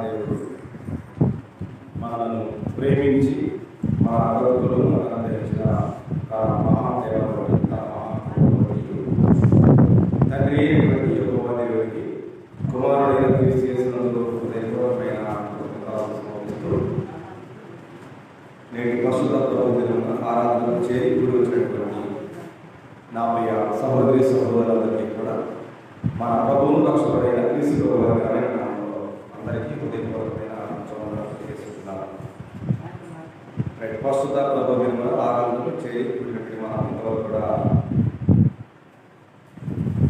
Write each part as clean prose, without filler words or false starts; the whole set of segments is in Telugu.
దేవుడు మనల్ని ప్రేమించి మన అగతులను అనుగ్రహించిన మహాదేవుడు తండ్రి అయినటువంటి యెహోవా దేవుడికి కుమారుడైన క్రీస్తు యేసునందు హృదయపూర్వకమైన సమర్పిస్తూ నేటి పరిశుద్ధ ఆరాధనకు చేరి కూడి వచ్చినటువంటి నా ప్రియ సహోదరి సహోదరులందరికీ కూడా మన ప్రభువును రక్షకుడైన క్రీస్తు నామంలో అందరికీ హృదయపూర్వకమైన చేసుకుంటున్నాను. పరిశుద్ధ ప్రభుత్వ ఆరాధనకు చేరి కూడినటువంటి మన అందరూ కూడా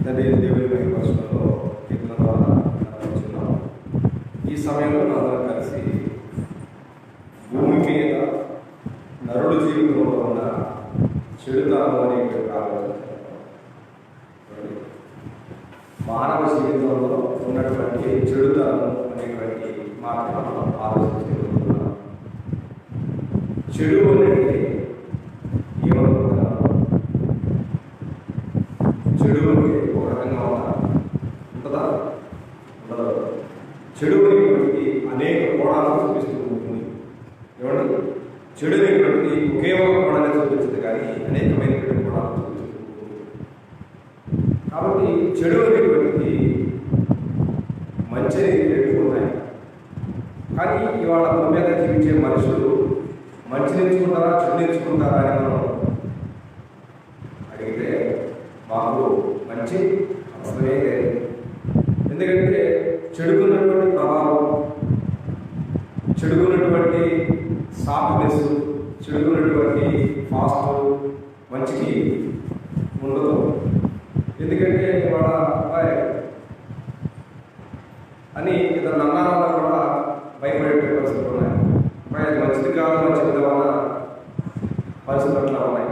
తండ్రి దేవుని పరిశుద్ధంలో కీర్తన ద్వారా వచ్చినాం. ఈ సమయంలో అందరం కలిసి భూమి మీద నరుడు జీవితంలో ఉన్న చెడుతనం అనేటువంటి ఆలోచన మానవ జీవితంలో ఉన్నటువంటి చెడుతనం అనేటువంటి మాటలు మనం ఆలోచించుకుంటున్నాం. చెడు అనేది ఏమనుకుంటున్నాం? చెడు అంటే ఒక రకంగా ఉంటుందా? ఉండదు. చెడు అనేటువంటి అనేక కోణాలను చూపిస్తూ ఉంటుంది. ఏమంటే చెడు అనేటువంటి ఒకే ఒక కోణాన్ని చూపించదు, కానీ అనేకమైనటువంటి కోణాలను చూపిస్తూ ఉంటుంది. కాబట్టి చెడు అనేటువంటిది మంచి రెండు ఉన్నాయి. కానీ ఇవాళ భూమి మీద జీవించే మనుషులు మంచి నేర్చుకుంటారా చెడు నేర్చుకుంటారా అని మనం అడిగితే మాకు మంచి అవసరమే లేదు. ఎందుకంటే చెడుకున్నటువంటి ప్రభావం, చెడుకున్నటువంటి సాఫ్ట్నెస్, చెడుకున్నటువంటి ఫాస్ట్ మంచికి ఉండదు. ఎందుకంటే వాళ్ళ అబ్బాయి అని ఇతను అన్నారన్నా కూడా భయపడే పరిస్థితులు ఉన్నాయి. అబ్బాయి అది మంచిది కాదు, మంచిది వల్ల పరిస్థితులు అట్లా ఉన్నాయి.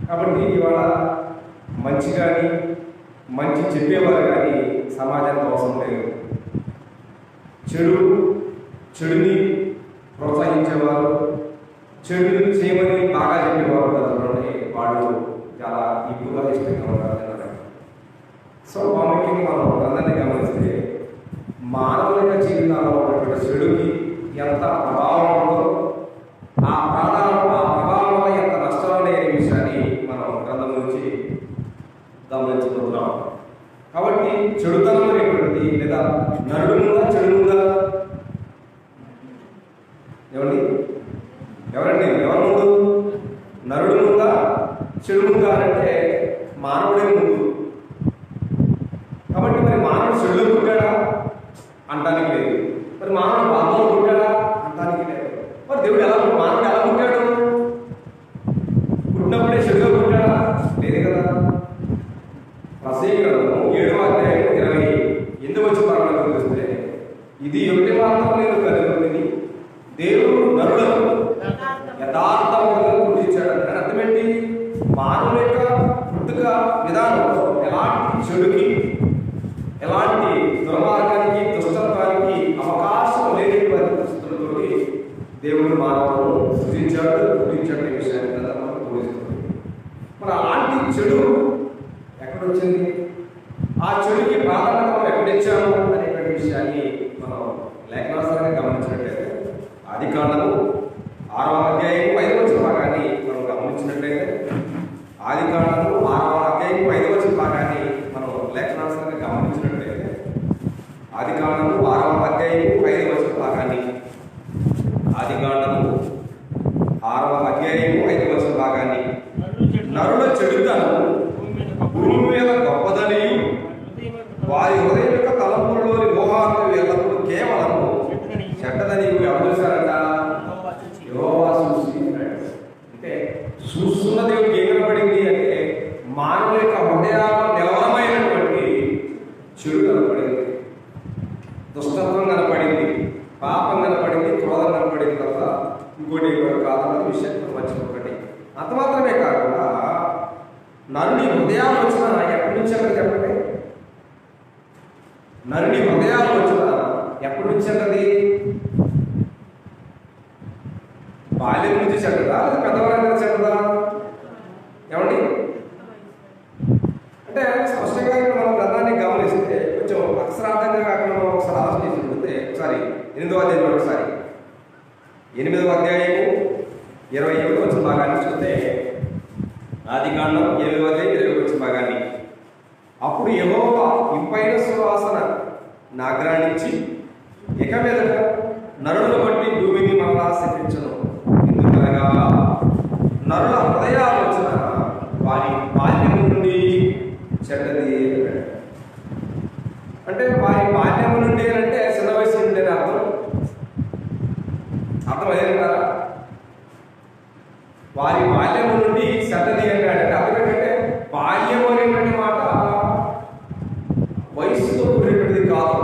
కాబట్టి ఇవాళ మంచి కానీ మంచి చెప్పేవారు కానీ సమాజానికి అవసరం లేదు. చెడుని ప్రోత్సహించేవారు, చెడుని చేయమని బాగా చెప్పేవారు కదండి, వాళ్ళు చాలా ఎక్కువగా ఇష్టంగా ఉంటారు. సో ప్రాముఖ్యంగా మనం అందరినీ గమనిస్తే మానవుల యొక్క జీవితాల్లో ఉన్నటువంటి చెడుకి ఎంత ప్రభావం ఉందో, ఆ ప్రభావం వల్ల ఎంత నష్టం లేని విషయాన్ని మనం గ్రంథం నుంచి గమనించుకుంటున్నాం. కాబట్టి చెడుతనం అనేటువంటి లేదా నరుడు ఉందా చెడు ఉందా? ఎవరండి ఎవరు ముందు? నరుడు ఉందా చెడు ఉందా అంటే మానవుడే ముందు. కాబట్టి మరి మానవుడు చెడులో పుట్టాడా అంటానికి లేదు. మరి మానవుడు పాపంలో పుట్టాడా అంటానికి లేదు. మరి దేవుడు మానవుడు ఎలా పుట్టాడు? పుట్టినప్పుడే చెడుగా పుట్టాడా? లేదు కదా. ప్రసంగం 7వ అధ్యాయం 28వ వచనం చూస్తే ఇది ఒకటి మాత్రం నేను కనుగొని దేవుడు నరులను యథార్థంగా పుట్టించాడు. అంటే అర్థం ఏంటి? మానవుల యొక్క పుట్టుక విధానంలో ఎలాంటి చెడుకి, ఎలాంటి దుర్మార్గానికి, దుష్టత్వానికి అవకాశం లేనటువంటి పరిస్థితులతో దేవుడు మానవులను పుట్టించాడు విషయాన్ని మనం పోలిస్తుంది. మరి అలాంటి చెడు ఎక్కడొచ్చింది? ఆ చెడుకి ప్రాధాన్యత ఎక్కడిచ్చాము అనేటువంటి విషయాన్ని మనం లేఖనాసారంగా గమనించినట్లయితే ఆదికాండము 6వ అధ్యాయం 5వ వచన భాగాన్ని మనం గమనించినట్లయితే ఆదికాండము 6వ అధ్యాయం 5వ వచన భాగాన్ని మనం లేఖనాసారంగా గమనించినట్లయితే ఆదికాండము 6వ అధ్యాయం 5వ వచన భాగాన్ని ఆదికాండము 6వ అధ్యాయం 5వ వచన భాగాన్ని నరుల చెడుతనం భూమి మీద గొప్పదని వారి హృదయం యొక్క తలంపులలోని మోహాలు ఎల్లప్పుడూ కేవలం చెడ్డదని ఎవరు చూశారంట? యెహోవా చూసి. అంటే చూస్తున్న దేవుడికి ఏం కనపడింది అంటే మానవుల యొక్క హృదయాల్లో నిలవరమైనటువంటి చెడు కనపడింది, దుష్టత్వం కనపడింది, పాపం కనపడింది, క్రోధం కనపడింది తప్ప ఇంకోటి కాదన్న విషయం మర్చిపోకండి. అంత మాత్రమే కాకుండా నరుని హృదయాలు వచ్చిన ఎప్పటి నుంచి అన్నది చెప్పండి. నరుని హృదయాలు వచ్చిన ఎప్పటి నుంచి అన్నది? బాల్యం నుంచి చెడ్డదా లేదా పెద్దవాళ్ళ చెడ్డదా? ఏమండి? అంటే స్పష్టంగా మనం గ్రంథాన్ని గమనిస్తే కొంచెం అక్షరార్థంగా కాకుండా ఒకసారి ఆలోచించి ఒకసారి 8వ అధ్యాయం ఒకసారి 8వ అధ్యాయము 21 వచ్చిన భాగాన్ని చూస్తే, ఆదికాండం 8వ అధ్యాయం 21 వచ్చిన భాగాన్ని, అప్పుడు యెహోవా ఇంపైన సువాసన నాగ్రానించి ఇక మీదట నరులను బట్టి భూమిని మరలా శపించను. ఎందుకనగా నరుల హృదయాలోచన వారి బాల్యము నుండి చెడ్డది. అంటే వారి బాల్యము నుండి అంటే చిన్న వయసు నుండి అర్థమయ్యారా? వారి బాల్యము నుండి చెడ్డది అంటే అర్థం ఏంటంటే బాల్యము అనేటువంటి మాట వయసుతో కూడినటువంటిది కాదు.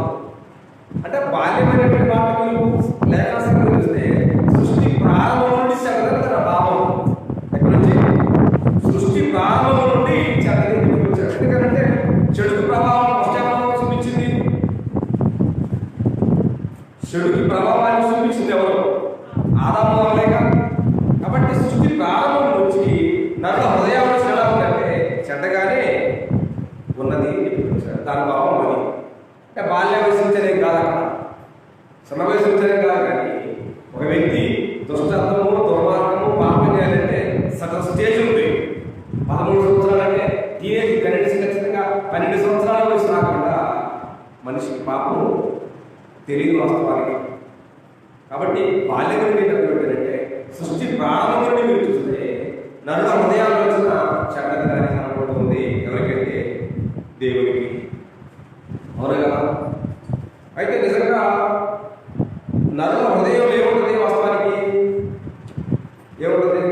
అంటే బాల్యం అనేటువంటి మాట మీరు లేఖనాలు చూస్తే సృష్టి ప్రారంభం నుండి చెడ్డదని తన భావం. ఎక్కడి నుంచి? సృష్టి ప్రారంభం నుండి చెడ్డది వచ్చాడు. ఎందుకంటే చెడుకు ప్రభావం చూపించింది. చెడుకి ప్రభావాన్ని చూపించింది ఎవరు? ఆదాము అవ్వలేక. కాబట్టి సృష్టి ప్రారంభం నుంచి నరుల హృదయాలు ఎలా ఉందంటే చెడ్డగానే ఉన్నది. దాని భావం అది. అంటే బాల్య వయసు నుంచే కాదు, అక్కడ చిన్న వయసు నుంచే కాదు. కానీ ఒక వ్యక్తి దుష్టత్వము, దుర్మార్గము, పాపం చేయాలంటే సగం స్టేజ్ ఉంది. 13 సంవత్సరాలు అంటే టీనేజ్ కనీసం ఖచ్చితంగా 12 సంవత్సరాల వయసు రాకుండా మనిషికి పాపం తెలియదు వాస్తవానికి. కాబట్టి బాల్యం నుండి ఏంటంటే సృష్టి ప్రారంభం నుండి మీరు చూస్తే నరుల హృదయాలోచన చెడ్డది కానీ కనబడుతుంది. ఎవరికైతే? దేవునికి. అవును కదా? అయితే నిజంగా నరుల హృదయం ఏముంటుంది? వాస్తవానికి ఏముంటుంది?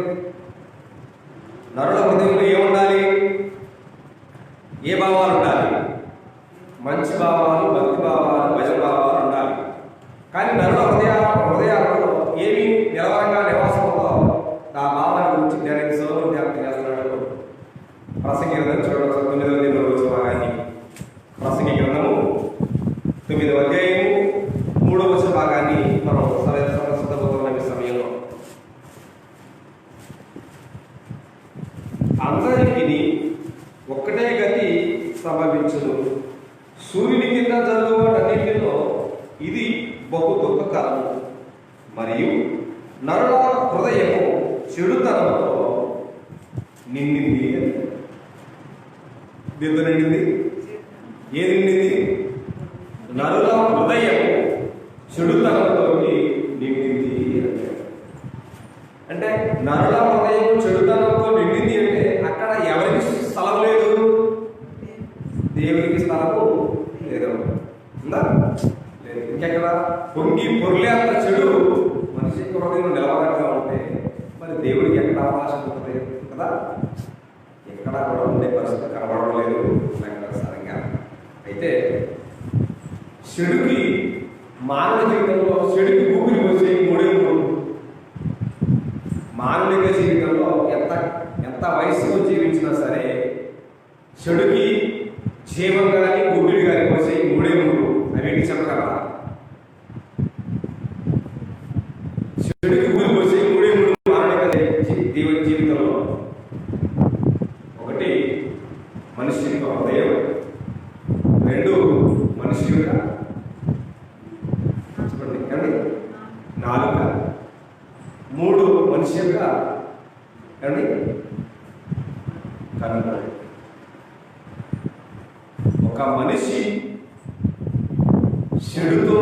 నరుల హృదయంలో ఏముండాలి? ఏ భావాలు ఉండాలి? మంచి భావాలు, భక్తి భావాలు, భజన భావాలు ఉండాలి. కానీ నరుల హృదయాలలో ఏమి నిలవరంగా నివాసం ఉందో ఆ భావాన్ని గురించి ధ్యానం చేస్తున్నాడు. ప్రసంగి గ్రంథం చూడవచ్చు 9వ అధ్యాయంలో వచ్చిన భాగాన్ని. ప్రసంగి గ్రంథము 9వ అధ్యాయము 3వ వచ్చిన భాగాన్ని మనం సిద్ధమవుతున్న సమయంలో, అందరికీ ఒక్కటే గతి సంభవించును, సూర్యుని కింద జరుగువన్నిటిలో ఇది బహు దుఃఖకరము, మరియు నరుల హృదయము చెడుతనంతో నిండింది. దేంతో నిండింది? ఏది నిండింది? నరుల హృదయము చెడుతనంతో నిండింది. అంటే నరుల హృదయం చెడుతనంతో నిండింది అంటే అక్కడ ఎవరికి స్థలం లేదు? దేవునికి స్థలము లేదు. ఇంకెక్కడ పొంగి పొర్లేంత చెడు మనిషి హృదయం నిలవడంగా ఉంటే మరి దేవుడికి ఎక్కడ అవకాశం ఉంటుంది కదా? ఎక్కడ కూడా ఉండే పరిస్థితి కనబడడం లేదు సరంగా. అయితే చెడుకి మానవ జీవితంలో చెడుకి ఊపిరి పోసే 3 మానవిక జీవితంలో ఎంత వయసులో జీవించినా సరే చెడుకి జీవం కానీ ఊపిరి కానీ పోసే 3 అవేంటి చెప్పగలరా? చెడుకి ఊపిరి పోసే 3 మానవిక జీవితంలో ఒకటి మనిషి యొక్క హృదయం, 2 మనిషి యొక్క చెప్పండి 4 3 మనిషి యొక్క కన్ను. ఒక మనిషి చెడు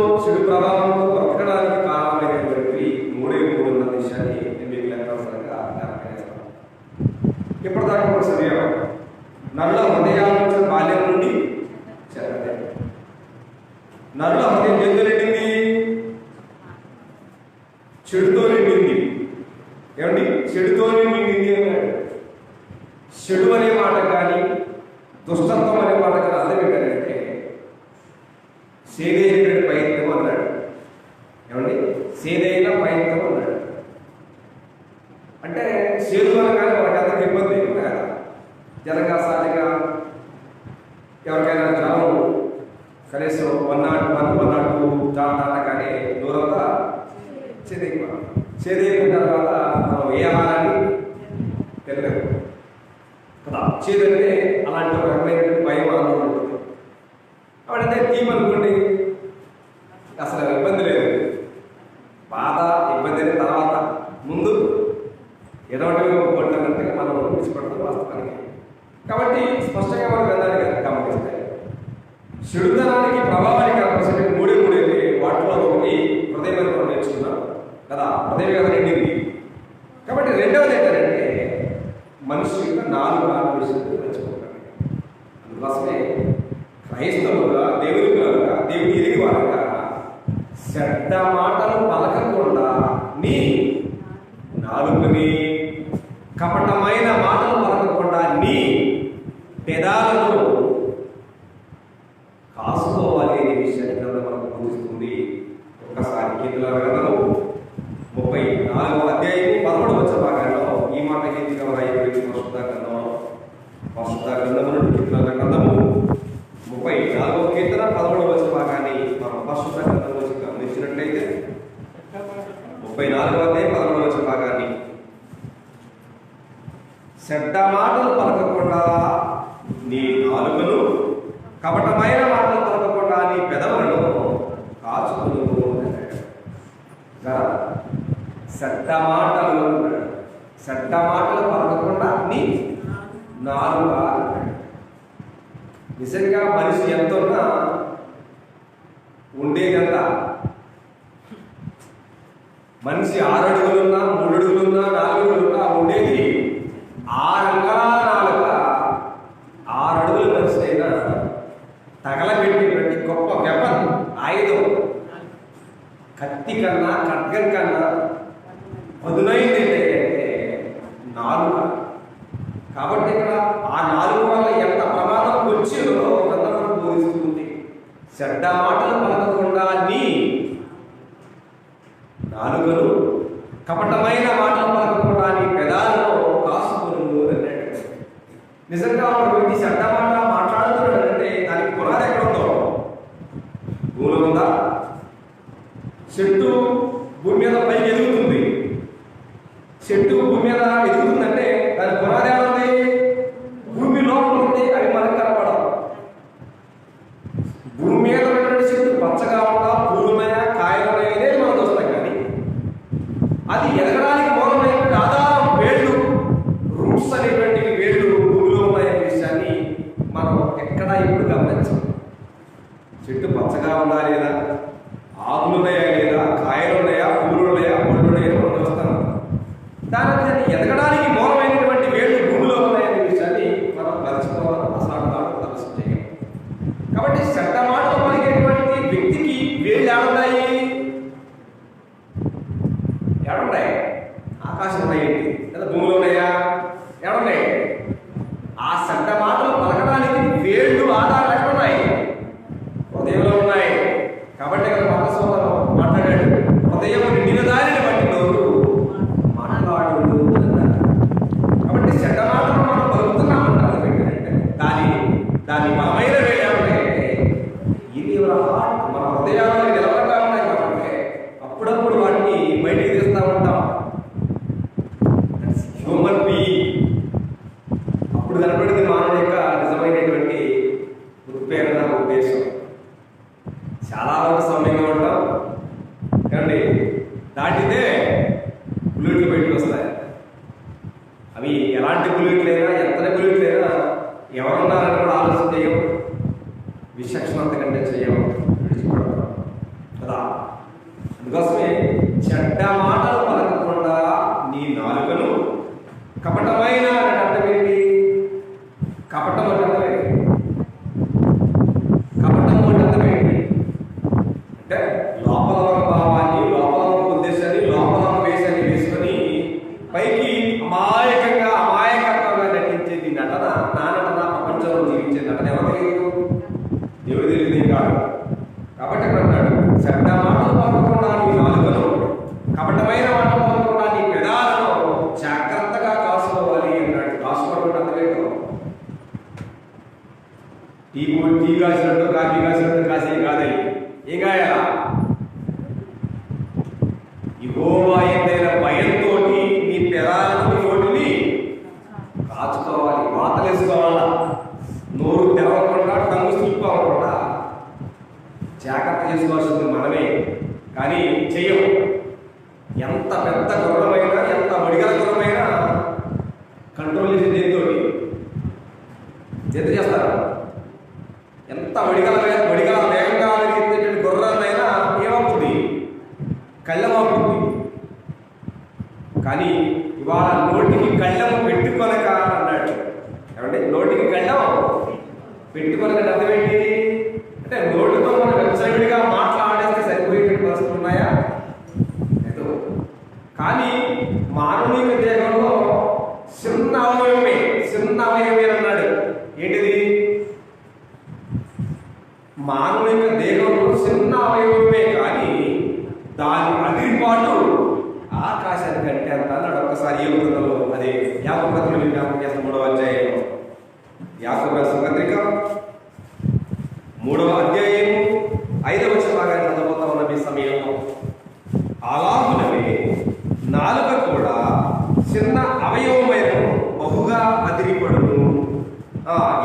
ప్రభావంతో బ్రతకడానికి కారణమైనటువంటి 3 ఉన్న విషయాన్ని మీకు లెక్కవసరంగా జ్ఞాపకం చేస్తాను. ఇప్పటిదాకా ఒక సమయం నరుల హృదయాల బాల్యం నుండి చెడ్డదే. నరుల హృదయం ఎందుకు నిండింది? చెడుతో నిండింది. ఏమండి? చెడుతో నిండింది అన్నాడు. చెడు అనే మాట కానీ దుష్టత్వం అనే మాట కానీ అర్థం ఏంటంటే సేదైన ప్రయత్నం అన్నాడు. ఏమండి? సేదైన ప్రయత్నం అన్నాడు. అంటే సేదు అనగానే మనకి అందరికి ఇబ్బంది కదా. జనగా సాధ్యంగా ఎవరికైనా జ్వరం కనీసం 101, 102 దాటగానే దూరంగా చేదైపోయిన తర్వాత మనం ఏ ఆహారాన్ని తినలేము కదా. చేదంటే అలాంటి ఒక రకమైనటువంటి భయం ఆనందం ఉంటుంది. కాబట్టి తీపి అనుకోండి అసలు ఇబ్బంది లేదు. బాధ ఇబ్బంది అయిన తర్వాత ముందు ఎదవటమే పడ్డానంటే మనం విడిచిపెడతాం వాస్తవానికి. కాబట్టి స్పష్టంగా మనం గ్రంథాన్ని గమనిస్తే చెడుతనానికి ప్రభావానికి కనిపించే మూడే వాటిలో ఒకటి హృదయ వేదన నేర్చుకున్నాం కదా. హృదయ వేదన నిండింది. కాబట్టి రెండవది ఏంటంటే మనిషి యొక్క 4 విషయాలు నేర్చుకుంటారు. అందుకోసమే క్రైస్తవులుగా దేవుని ఎరిగి వారుగా చెడ్డ మాటలు పలకకుండా నీ నాలుకని, కపటమైన మాటలు పలకకుండా నీ పెదాలను కాసుకోవాలి అనే విషయాన్ని మనకు బోధిస్తుంది. ఒకసారి కీర్తనల గ్రంథము 34వ అధ్యాయం 11వ భాగంలో ఈ మాట కీర్తన రాయబడింది. పరిశుద్ధ గ్రంథము నుండి కీర్తనల గ్రంథము 34వ కీర్తన 11వ భాగాన్ని మనం పరిశుద్ధ గ్రంథంలో గమనించినట్లయితే 34వ అధ్యాయం 11వ భాగాన్ని చెడ్డ మాటలు పలకకుండా నీ నాలుకను, కపటమైన మాటలు పలకకుండా నీ పెదవులను కాచుకును. చెడ్డ మాటలు పలకకుండా నీ నాలుక. నిజంగా మనిషి ఎంత ఉన్నా ఉండేదంతా మనిషి 6 అడుగులున్నా 3 అడుగులున్నా 4 అడుగులున్నా ఉండేది 6 అంగళాల నాలుక. 6 అడుగుల మనిషి అయినా తగలబెట్టినటువంటి గొప్ప వెపన్, ఆయుధం కత్తి కన్నా ఖడ్గం కన్నా పదునైంది అంటే నాలుక. కాబట్టి ఇక్కడ ఆ నాలుగు వల్ల ఎంత ప్రమాదం వచ్చిందో గ్రంథం బోధిస్తుంది. చెడ్డ మాటలు పలకకుండా నీ నాలుకను, కపటమైన మాటలు పలకకుండా నీ పెదాలను కాసుకును అన్నాడు. నిజంగా ఒక వ్యక్తి చెడ్డ మాట మాట్లాడుతున్నాడంటే దానికి పునాది ఎక్కడ ఉందో? భూమిలో ఉందా? చెట్టు భూమి మీద పైకి ఎదుగుతుంది. చెట్టు భూమి మీద ఎదుగుతుందంటే దాని పునాది ఏముంది? భూమి లోపల ఉంది. అవి మనకు కనపడవు. భూమి మీద ఉన్నటువంటి చెట్టు పచ్చగా ఉందా, పూలున్నాయా, కాయలున్నాయా అనేది మనం చూస్తాం. కానీ అది ఎదగడానికి మూలమైనటువంటి ఆధారం వేళ్ళు, రూట్స్ అనేటువంటివి వేళ్ళు భూమిలో ఉన్నాయనే విషయాన్ని మనం ఎక్కడా ఇప్పుడు గమనించాం. చెట్టు పచ్చగా ఉందా లేదా, ఆకులు ఉన్నాయా లేదా, కాయలు ఉన్నాయా, పూలు ఉన్నాయా, పళ్ళు ఉన్నాయా మనం చూస్తాం. దాని ఎదగడానికి మూలమైనటువంటి వేళ్ళు భూమిలో ఉన్నాయనే విషయాన్ని మనం మర్చిపోవాలి. అసలు ఆలోచన చేయాలి. కాబట్టి చెడ్డ మాటలు పలికేటువంటి వ్యక్తికి వేళ్ళు ఏడున్నాయి? ఏడున్నాయి? ఆకాశం ఉన్నాయండి లేదా భూమిలో ఉన్నాయా? ఏడున్నాయి? ఆ చెడ్డ మాటలు పలకడానికి వేళ్ళు ఆధారాలు ఎక్కడున్నాయి? హృదయంలో ఉన్నాయి. కాబట్టి ఇక్కడ మనస్సులో మాట్లాడాడు, హృదయం నిండిన దానిని బట్టి నోరు మాట్లాడు అన్నారు. కాబట్టి చెడ్డ మాటలు మనం పలుకుతున్నామంటారు. దాని బలమైన వేళ్ళు ఏమంటాయంటే ఇది మన హృదయాల్లో నిలబడతా ఉన్నాయి. కాబట్టి అప్పుడప్పుడు వాటిని బయటికి తీస్తూ ఉంటాం. హ్యూమన్ బీయింగ్ అప్పుడు కనపడింది మానవుడి యొక్క నిజమైనటువంటి ఉత్ప్రేరణ, ఉద్దేశం. చాలా వరకు సౌమ్యంగా ఉంటాం ఏమండి, దాటితే బుల్లెట్లు బయటకు వస్తాయి. అవి ఎలాంటి బుల్లెట్లైనా, ఎంతనే బుల్లెట్లైనా ఎవరున్నారని కూడా ఆలోచన చేయం. విచక్షణ అంతకంటే చేయం, విడిచిపడతాం కదా. అందుకోసమే చెడ్డ మాటలు పలకకుండా నీ నాలుకను, కపటమైన అర్థం ఏంటి? కపటం అంటే అర్థం ఏంటి? కపటం అంటే అర్థం ఏంటి అంటే లోపల ఒక భావాన్ని, లోపల ఒక ఉద్దేశాన్ని, లోపల ఒక వేషాన్ని వేసుకొని పైకి అమాయకంగా నటించేది నటన. నా నటన ప్రపంచంలో జీవించే నటన ఎవరు తెలియదు? దేవుడు తెలియదు కాదు. కాబట్టి అక్కడ అన్నాడు, చెడ్డ మాటలు పలకకుండా నీ నాలుకను, కపటమైన మాటలు పలకకుండా నీ పెదాలను జాగ్రత్తగా కాసుకోవాలి అన్నాడు. కాసుకోవడం అర్థమేంటో? టీ కాసినట్టు, కాఫీ కాసినట్టు కాసే కాదై ఏం కాయాలా? యెహోవా యందైన భయంతో నీ పెదాలను, నోటిని కాచుకోవాలి, వాతలేసుకోవాలా. నోరు తెరవకుండా, టంగు స్లిప్ అవ్వకుండా జాగ్రత్త చేసుకోవాల్సింది మనమే. కానీ చెయ్యం. ఎంత పెద్ద గుర్రమైనా, ఎంత వడిగల గుర్రమైనా కంట్రోల్ చేసి దేంతో చేస్తారు. ఎంత వడిగల వేగంగా ఎత్తేటువంటి గుర్రాన్నైనా ఏమవుతుంది? కళ్ళమవుతుంది. కానీ ఇవాళ నోటికి కళ్ళం పెట్టుకొనక అన్నాడు. ఏమంటే నోటికి కళ్ళం పెట్టుకొనక అర్థం ఏంటి అంటే నోటితో మనం వెబ్సైట్గా మాట్లాడేస్తే సరిపోయేటువంటి పరిస్థితులు ఉన్నాయా? లేదు. కానీ మానవుని దేహంలో చిన్న అవయవమే అన్నాడు. ఏంటిది? మానవుని యొక్క దేహంలో చిన్న అవయవమే, కానీ దాని అదిరిపాటు ఆకాశానికి కంటే అంత అన్నాడు. ఒక్కసారి ఏ గ్రంథంలో అదే యాకోబు పత్రిక 3వ అధ్యాయంలో, యాకోబు రాసిన పత్రిక 3వ అధ్యాయం 5వ భాగాన్ని చదవబోతా ఉన్న ఈ సమయంలో, అలాగునమే నాలుక కూడా చిన్న అవయవమైన బహుగా అదిరిపడును,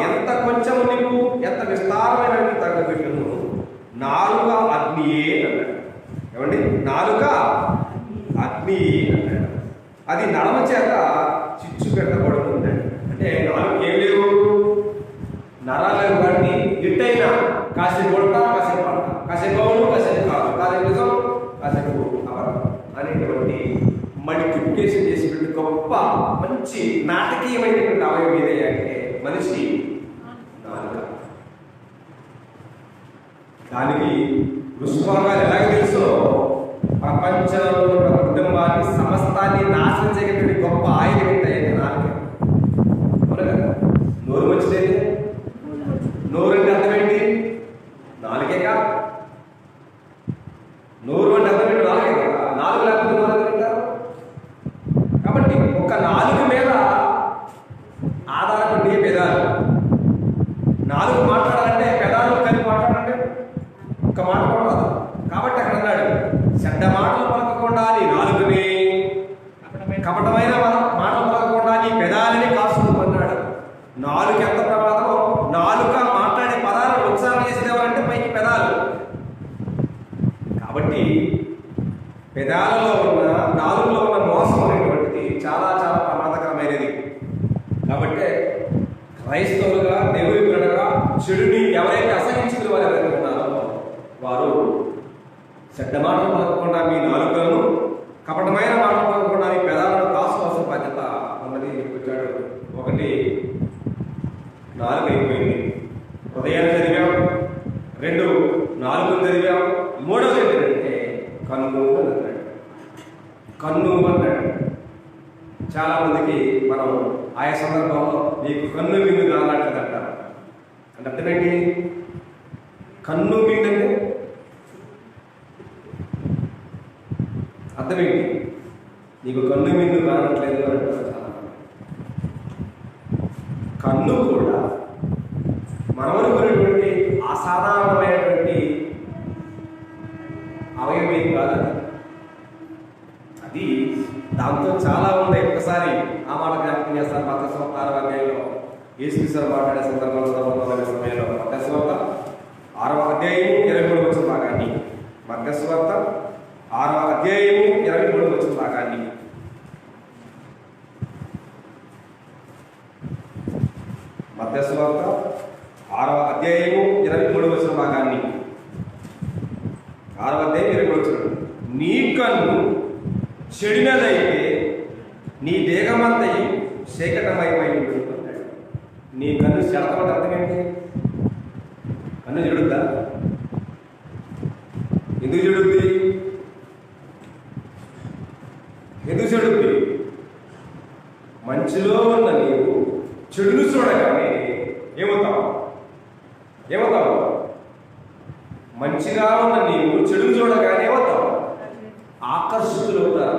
ఎంత కొంచెం నిప్పు ఎంత విస్తారమైన తగ్గబెట్టును, నాలుక అగ్నియే అన్నాడు. ఏమండి? నాలుక అగ్ని అన్నాడు. అది నడమ చేత చిచ్చు పెట్టబడుతుందండి. అంటే నాలుగు ఏం లేవు, నరాలు వాటిని ఇట్టయినా కాసేపు కొడతా, కాసేపు పడతా, కాసేపు అవును, కాసేపు కాదు, కాసేపు నిజం, కాసేపు అబద్ధం అనేటువంటి మల్టిప్లికేషన్ చేసేటువంటి గొప్ప మంచి నాటకీయమైనటువంటి అవయవం ఏదే అంటే మనిషి నాలుక. దానికి ఋషిభాగాలు ఎలాగ తెలుసో ప్రపంచంలో ఉన్న కుటుంబాన్ని సమస్తాన్ని నాశనం చేయగలిగిన గొప్ప ఆయుధం ఏంటంటే నాలుక. అవును కదా? నోరు మంచిదైతే నోరు అంటే అర్థం ఏంటి? నాలుగే కాదు. నోరు అంటే అర్థం ఏంటి? నాలుగే కదా. నాలుగు లేకపోతే నోరు అంటారు. కాబట్టి ఒక నాలుగు మీద ఆధారపడి పెదాలు. నాలుగు మాట్లాడాలంటే పెదాలు కలిపి మాట్లాడాలంటే ఒక్క మాట కూడా రాదు. కాబట్టి అక్కడ అన్నాడు, చెడ్డ మాటలు పలకకుండా నీ నాలుగుని, కపటమైన మాటలు పలకకుండా నీ పెదాలని కాసుకోమన్నాడు. నాలుగు ఎంత ప్రమాదమో, నాలుక మాట్లాడే పదాలను ఉచ్చారణ చేసేది ఎవరంటే పైకి పెదాలు. కాబట్టి పెదాలలో ఉన్న, నాలుగులో ఉన్న మోసం అనేటువంటిది చాలా చాలా ప్రమాదకరమైనది. కాబట్టి క్రైస్తవులుగా, దేవుని బిడ్డలుగా చెడుని ఎవరైతే అసహించుకునే వారు ఎవరైతే ఉన్నారో వారు చెడ్డ మాటలు పలకకుండా మీ నాలుకలను, కపటమైన మాటలు పలకకుండా మీ పెదాలను కాసుకోవాల్సిన బాధ్యత ఉన్నది చెప్పాడు. ఒకటి నాలుగు అయిపోయింది, హృదయాన్ని చదివాం. 2 నాలుగును చదివాం. 3వది ఏంటంటే కన్ను అన్నాడు. కన్ను అన్నాడు. చాలా మందికి మనం ఆయా సందర్భంలో నీకు కన్ను మింగు కానట్లేదు అంటారు. అంటే అర్థమేంటి? కన్ను మింగు అంటే అర్థమేంటి? నీకు కన్ను మింగు కానట్లేదు అని అంటారు చాలా. కన్ను కూడా మనమనుకునేటువంటి అసాధారణమైనటువంటి అవయవం కాదు. అది దాంతో చాలా ఉన్నాయి. ఒకసారి ఆ మాట జ్ఞాపకం చేస్తారు. మత్తయి 6వ అధ్యాయంలో యేసుక్రీస్తు మాట్లాడే సందర్భంలో సమయంలో మత్తయి 6వ అధ్యాయం 23వ భాగాన్ని, మత్తయి 6వ అధ్యాయం 23వ భాగాన్ని, మత్తయి 6వ అధ్యాయం 23వ భాగాన్ని, 6వ అధ్యాయం 23వ, నీ కన్ను చెడినదైతే నీ దేహమంతయు శేకటమయమై ఉంటున్నాడు. నీ కన్ను చెడతామంటే అర్థం ఏంటి? కన్ను చెడుద్దా? ఎందుకు చెడుద్ది? ఎందుకు చెడుద్ది? మంచిలో ఉన్న నీవు చెడును చూడగానే ఏమవుతావు? మంచిగా ఉన్న నీవు చెడును చూడగానే ఏమవుతావు? ఆకర్షితులవుతారు,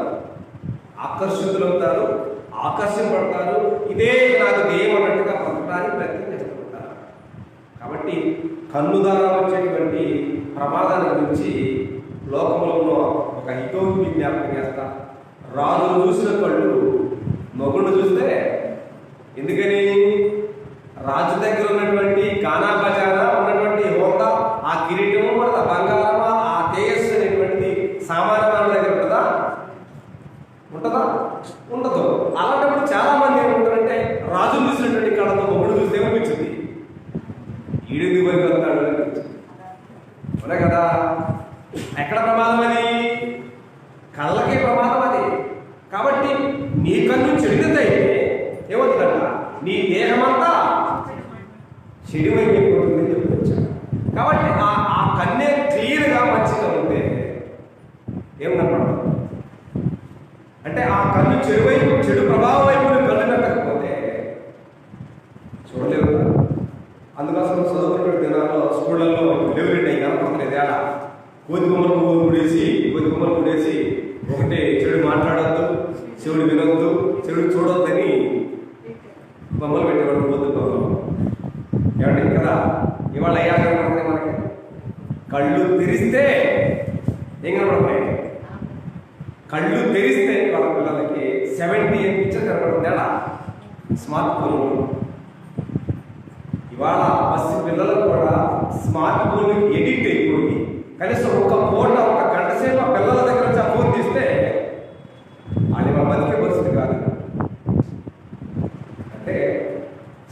ఆకర్షింపడతారు. ఇదే నాకు దేయం అన్నట్టుగా పలకడానికి ప్రయత్నం చేస్తుంటారు. కాబట్టి కన్ను ద్వారా వచ్చేటువంటి ప్రమాదాల గురించి లోకంలో ఒక హితోపి జ్ఞాపకం చేస్తా. రాజును చూసిన కళ్ళు మొగుడు చూస్తే, ఎందుకని? రాజు దగ్గర ఉన్నటువంటి కానా బజానా ఉన్నటువంటి హోదా, ఆ కిరీటము, ఆ బంగారమా, ఆ తేజస్సు అనేటువంటిది సామాన్య మానవుల దగ్గర ఉంటుందా? ఉంటుందా? ఉండదు. అలాంటప్పుడు చాలా మంది ఏమంటారంటే రాజు చూసినటువంటి కళ్ళతో మొగుడు చూస్తే ఏమనిపించింది, ఈడు వైపు వస్తాడు అనిపించింది. అవునా కదా? ఎక్కడ ప్రమాదం అది? కళ్ళకే ప్రమాదం అది. కాబట్టి నీ కన్ను చెడినదైతే ఏమవుతుందంట, నీ దేహమంతా చెడువైపోతుందని చెప్పవచ్చు. కాబట్టి ఆ కన్నే క్లియర్గా మంచిగా ఉంటే ఏమన్నమాట అంటే ఆ కన్ను చెడు ప్రభావం వైపు కళ్ళు పెట్టకపోతే చూడలేవు. అందుకోసం చదువుకున్న దినాల్లో స్కూళ్ళల్లో డెలివరీ కనపడుతుంది. ఏడా కోతి బొమ్మలు ముడేసి ఒకటి చెడు మాట్లాడొద్దు, చెడు వినొద్దు, చెడు చూడొద్దని బొమ్మలు పెట్టేవాడు కోతి బొమ్మలు. ఏమండి కదా? ఇవాళ అయ్యా కనపడుతుంది మనకి. కళ్ళు తెరిస్తే ఏం కనపడుతున్నాయి? కళ్ళు తెరిస్తే వాళ్ళ పిల్లలకి 70 పిక్చర్ కనపడుతుంది. ఏడా స్మార్ట్ ఫోన్. ఇవాళ బస్సు పిల్లలు కూడా స్మార్ట్ ఫోన్ ఎడిక్ట్ అయిపోయి కనీసం ఒక గంట సేపు ఆ పిల్లల దగ్గర నుంచి ఆ ఫోన్ తీస్తే అది మా బతికే పరిస్థితి కాదు. అంటే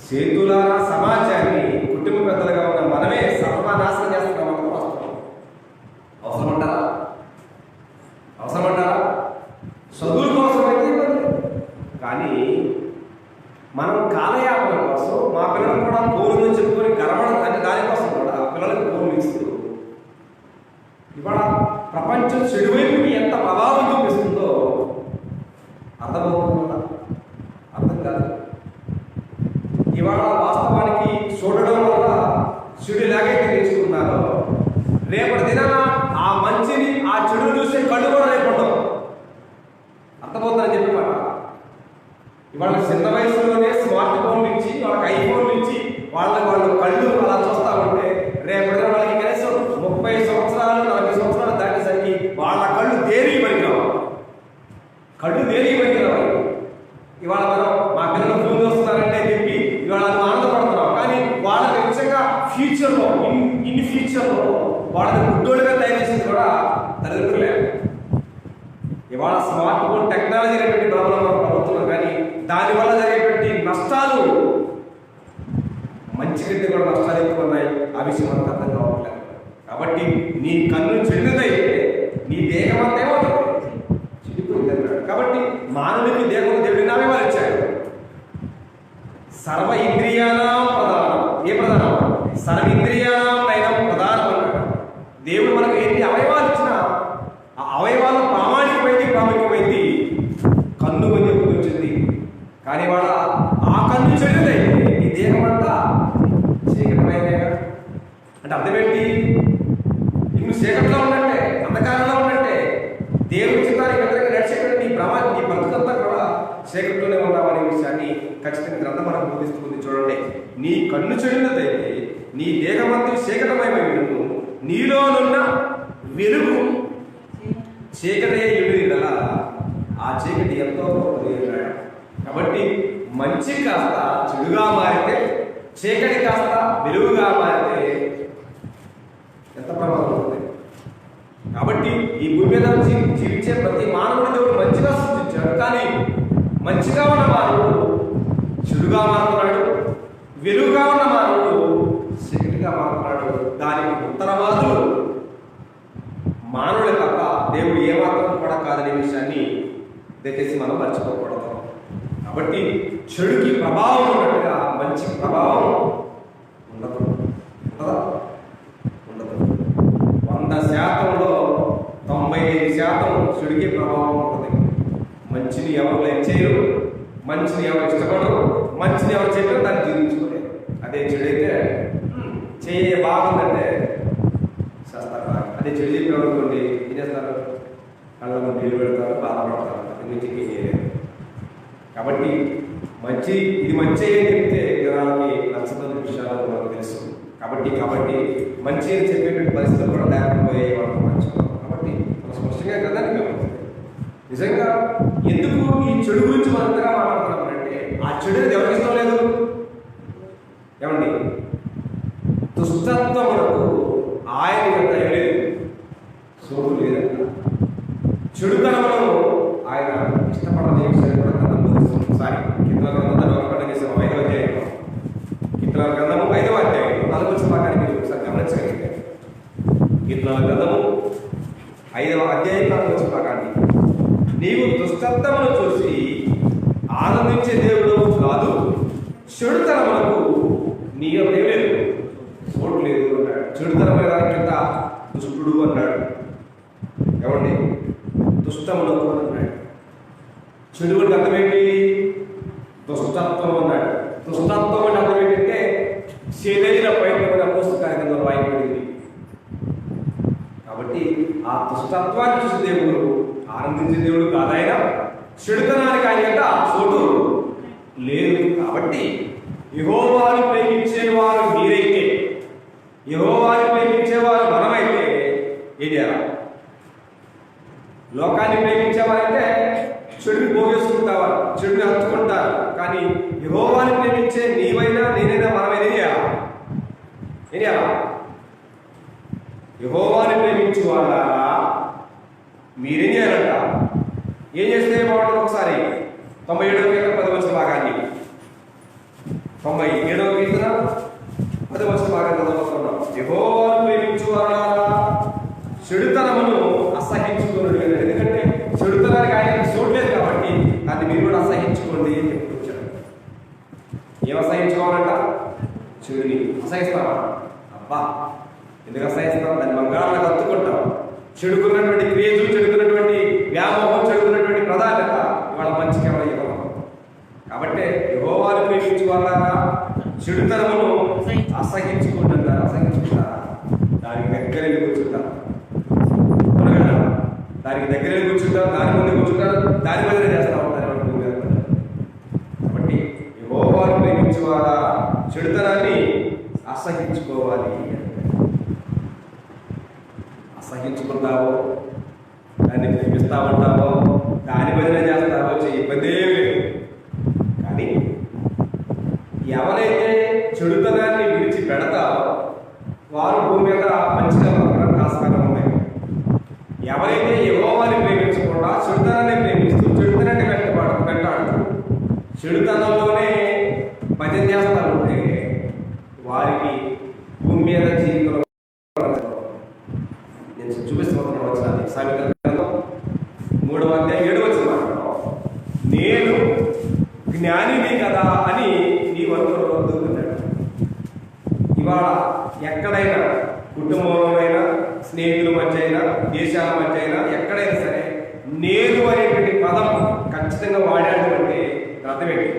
చేతులారా సమాజాన్ని కుటుంబ పెద్దలుగా ఉన్న మనమే సర్వనాశనం చేస్తున్నామని వాస్తవం. అవసరమంటారా? చదువుల కోసం అయితే ఇబ్బంది, కానీ మనం కాలయాపన కోసం మా పిల్లలు కూడా ఫోన్లు చెప్పుకొని గర్వడం అంటే దానికోసం కూడా పిల్లలకు ఫోన్లు ఇస్తూ ఇవాళ ప్రపంచం చెడువైపుకి ఎంత ప్రభావం చూపిస్తుందో అర్థమవుతుందా? అర్థం కాదు. ఇవాళ వాస్తవానికి చూడడం వల్ల చెడు ఎలాగైతే నేర్చుకున్నారో రేపటి దినాన ఆ మంచిని ఆ చెడు చూసే కళ్ళు కూడా రేపడవు. అర్థమవుతుందని చెప్పి మాట. ఇవాళ చిన్న వయసులోనే స్మార్ట్ ఫోన్లు ఇచ్చి వాళ్ళకి ఐఫోన్లు ఇచ్చి వాళ్ళు కళ్ళు అలా చూస్తూ ఉంటే రేపటి వాళ్ళకి కనీసం 30 సంవత్సరాలు 40 సంవత్సరాలు దాటేసరికి వాళ్ళ కళ్ళు దేనికి పనికిరావు. ఇవాళ మనం మా పిల్లలు ఫోన్ చూస్తున్నారంటే చెప్పి ఇవాళ ఆనందపడుతున్నాం, కానీ వాళ్ళకి నిజంగా ఫ్యూచర్లో వాళ్ళని గుడ్డోడుగా తయారు చేసింది కూడా తల్లిదండ్రులే. ఇవాళ స్మార్ట్ ఫోన్ టెక్నాలజీ అనేటువంటి ప్రాబ్లం మనం పడుతున్నాం, కానీ దానివల్ల జరిగేటువంటి నష్టాలు మంచి కంటే కూడా నష్టాలు ఎక్కువ ఉన్నాయి. ఆ విషయం మనకు అర్థం కావట్లేదు. కాబట్టి నీ కన్ను చెడినదైతే నీ దేహం అంతా ఏమవుతుంది? చెడిపోయింది అన్నాడు. కాబట్టి మానవునికి దేవుడి నామేవారు ఇచ్చాడు. సర్వ ఇంద్రియానాం ప్రధానం. ఏ ప్రధానం? సర్వేంద్రియానాం నయనం ప్రధానం అన్నాడు. దేవుడు మనకు ఎన్ని అవయవాలు ఇచ్చినా ఆ అవయవాలు ప్రాముఖ్యమైంది కన్ను అని చెప్పుకొచ్చింది. కానీ వాళ్ళ ఆ కన్ను చెడుదైతే ఈ దేహం అంతా చీకటమైందే. అంటే అర్థమేంటి? నువ్వు చీకట్లో ఉన్నట్టే, అంధకారంలో ఉన్నట్టే. దేవుడి చిత్తానికి వ్యతిరేకంగా నడిచేటువంటి నీ బ్రతుకంతా కూడా చీకట్లోనే ఉన్నామనే విషయాన్ని ఖచ్చితంగా గ్రంథం మనకు బోధిస్తుంది. చూడండి, నీ కన్ను చెడినదైతే నీ దేహమంతా చీకటమయమైనను, నీలోనున్న వెలుగు చీకటే ఎదురు కదా, ఆ చీకటి ఎంతో కాబట్టి మంచి కాస్త చెడుగా మారితే, చీకటి కాస్త వెలుగుగా మారితే ఎంత ప్రమాదం ఉంటుంది. కాబట్టి ఈ భూమి మీద జీవించే ప్రతి మానవుడి దేవుడు మంచిగా సృష్టించాడు, కానీ మంచిగా ఉన్న మానవుడు చెడుగా మారుతున్నాడు, వెలుగుగా ఉన్న మానవుడు చీకటిగా మారుతున్నాడు. దానికి ఉత్తరవాదులు మానవుడే తప్ప దేవుడు ఏమాత్రం కూడా కాదనే విషయాన్ని దయచేసి మనం మర్చిపోకూడదు. కాబట్టి చెడుకి ప్రభావం ఉన్నట్టుగా మంచి ప్రభావం ఉండదు. 100%లో 95% చెడుకి ప్రభావం ఉంటుంది. మంచిని ఎవరు లైక్ చేయరు, మంచిని ఎవరు ఇష్టపడరు, మంచిని ఎవరు చెప్పారు దాన్ని జీవించుకోలేరు. అదే చెడైతే బాగుందంటే చేస్తారు. అదే చెడు చెప్పేవాళ్ళనుకోండి ఏం చేస్తారు? కళ్ళలో నీళ్ళు పెడతారు, బాధపడతారు. ఎందుకు చేయలేదు. కాబట్టి ఇది మంచి అని చెప్తే జనాలకి నచ్చదని విషయాలు మనకు తెలుసు. కాబట్టి మంచి అని చెప్పేటువంటి పరిస్థితులు కూడా లేకపోయే వాళ్ళకి మంచిగా. కాబట్టి మనం స్పష్టంగా గ్రంథానికి గమనించాలి. నిజంగా ఎందుకు ఈ చెడు గురించి మనం ఎంతగా మాట్లాడుతున్నామంటే ఆ చెడుని ఎవరికి ఇష్టం లేదు. ఏమండి? దుష్టత్వములకు ఆయన యొక్క లేదు, సోడు లేదంట. చెడుతనమును ఆయన ఇష్టపడని విషయాన్ని కూడా గ్రంథం బోధిస్తుంది. ఒకసారి కీర్తనల గ్రంథం ఒకటి చేసిన 5వ అధ్యాయం, కీర్తనల గ్రంథము 5వ అధ్యాయం 4వ భాగాన్ని మీరు ఒకసారి గమనించగలిగితే, కీర్తనల గ్రంథము 5వ అధ్యాయం 4వ భాగాన్ని, నీవు దుష్టత్వమును చూసి ఆనందించే దేవుడు కాదు, చెడుతనములకు నీ లేదు చోటు లేదు అన్నాడు. చెడుతనమైన దాని కింద దుష్టుడు అన్నాడు. ఏమండి? దుష్టములకు అన్నాడు. చెడు అంటే అర్థం ఏంటి? దుష్టత్వం అన్నాడు. దుష్టత్వం అంటే అర్థం ఏంటంటే శరీర పైన పుస్తకాల కింద రాయబడింది. కాబట్టి ఆ దుష్టత్వాన్ని చూసి దేవుడు ఆనందించే దేవుడు కాదు ఆయన. చెడుతనానికి ఆయన చోటు లేదు. కాబట్టి యెహోవాను ప్రేమించేవారు మీరైతే, యెహోవాను ప్రేమించేవారు మనమైతే ఏం చేయాలి? లోకాన్ని ప్రేమించేవారైతే చెడుని పోగేసుకుంటారు, చెడుని హత్తుకుంటారు. కానీ యెహోవాను ప్రేమించే నీవైనా నేనైనా మనమైనా ఏం చేయాలి? ఏం చేయాలి? యెహోవాను ప్రేమించు వాళ్ళారా మీరేం చేయాలంట? ఏం చేస్తే బాగుంటుంది? ఒకసారి 97వ కీర్తన 10వ భాగాన్ని, 97వ కీర్తన 10వ భాగాన్ని చదువుతున్నాం. యెహోవాను ప్రేమించు వాళ్ళారా చెడుతనమును అసహించుకున్నాడు. ఎందుకంటే చెడుతనానికి ఆయన చూడలేదు కాబట్టి దాన్ని మీరు కూడా అసహించుకోండి అని చెప్పుకొచ్చారు. ఏం అసహించుకోవాలంట? చెడుని అసహిస్తావా? అబ్బా ఎందుకు అసహిస్తాం? దాన్ని మంగాళాన్ని కత్తుకుంటాం. చెడుకున్నటువంటి క్రియలు, చెడుకున్నటువంటి వ్యామోహం, చెడుకున్నటువంటి ప్రధానత ఇవాళ మంచికి ఎవరు ఇవ్వడం. కాబట్టి యెహోవాను ప్రేమించు వాళ్ళారా చెడుతనమును అసహించుకుంటారా? అసహించుకుంటారా? దానికి దగ్గర కూర్చుంటారు, దానికి దగ్గర కూర్చుంటారు, దాని ముందు కూర్చుంటారు, దాని మీదనే చేస్తా ఉంటారు. కాబట్టి యెహోవాను ప్రేమించు వాళ్ళ చెడుతనాన్ని అసహించుకోవాలి. అసహించుకుంటావో, దాన్ని ప్రేమిస్తా ఉంటావో, దాని మీదనే చేస్తావో ఇబ్బంది ఏమి లేదు. కానీ ఎవరైతే చెడుతనాన్ని విడిచి పెడతారో వారు భూమి మీద మంచిగా ఆస్కారం ఉన్నాయి. ఎవరైతే యెహోవాని ప్రేమించకుండా చెడుతనాన్ని ప్రేమిస్తూ చెడుతనాన్ని వెంటాడుతూ చెడుతనంలోనే భజన చేస్తారు ఉంటే వారికి భూమి మీద జీవితంలో నేను చూపిస్తున్నాను. వచ్చింది సామెతల గ్రంథం 3వ అధ్యాయం 7వ వచనం, నేను జ్ఞానిని కదా అని నీ వంతులు వద్దుకున్నాడు. ఇవాళ ఎక్కడైనా కుటుంబంలోనైనా, స్నేహితుల మధ్య అయినా, దేశాల మధ్య అయినా, ఎక్కడైనా సరే నేను అనేటువంటి పదం ఖచ్చితంగా వాడాడు అంటే అర్థం ఏంటి?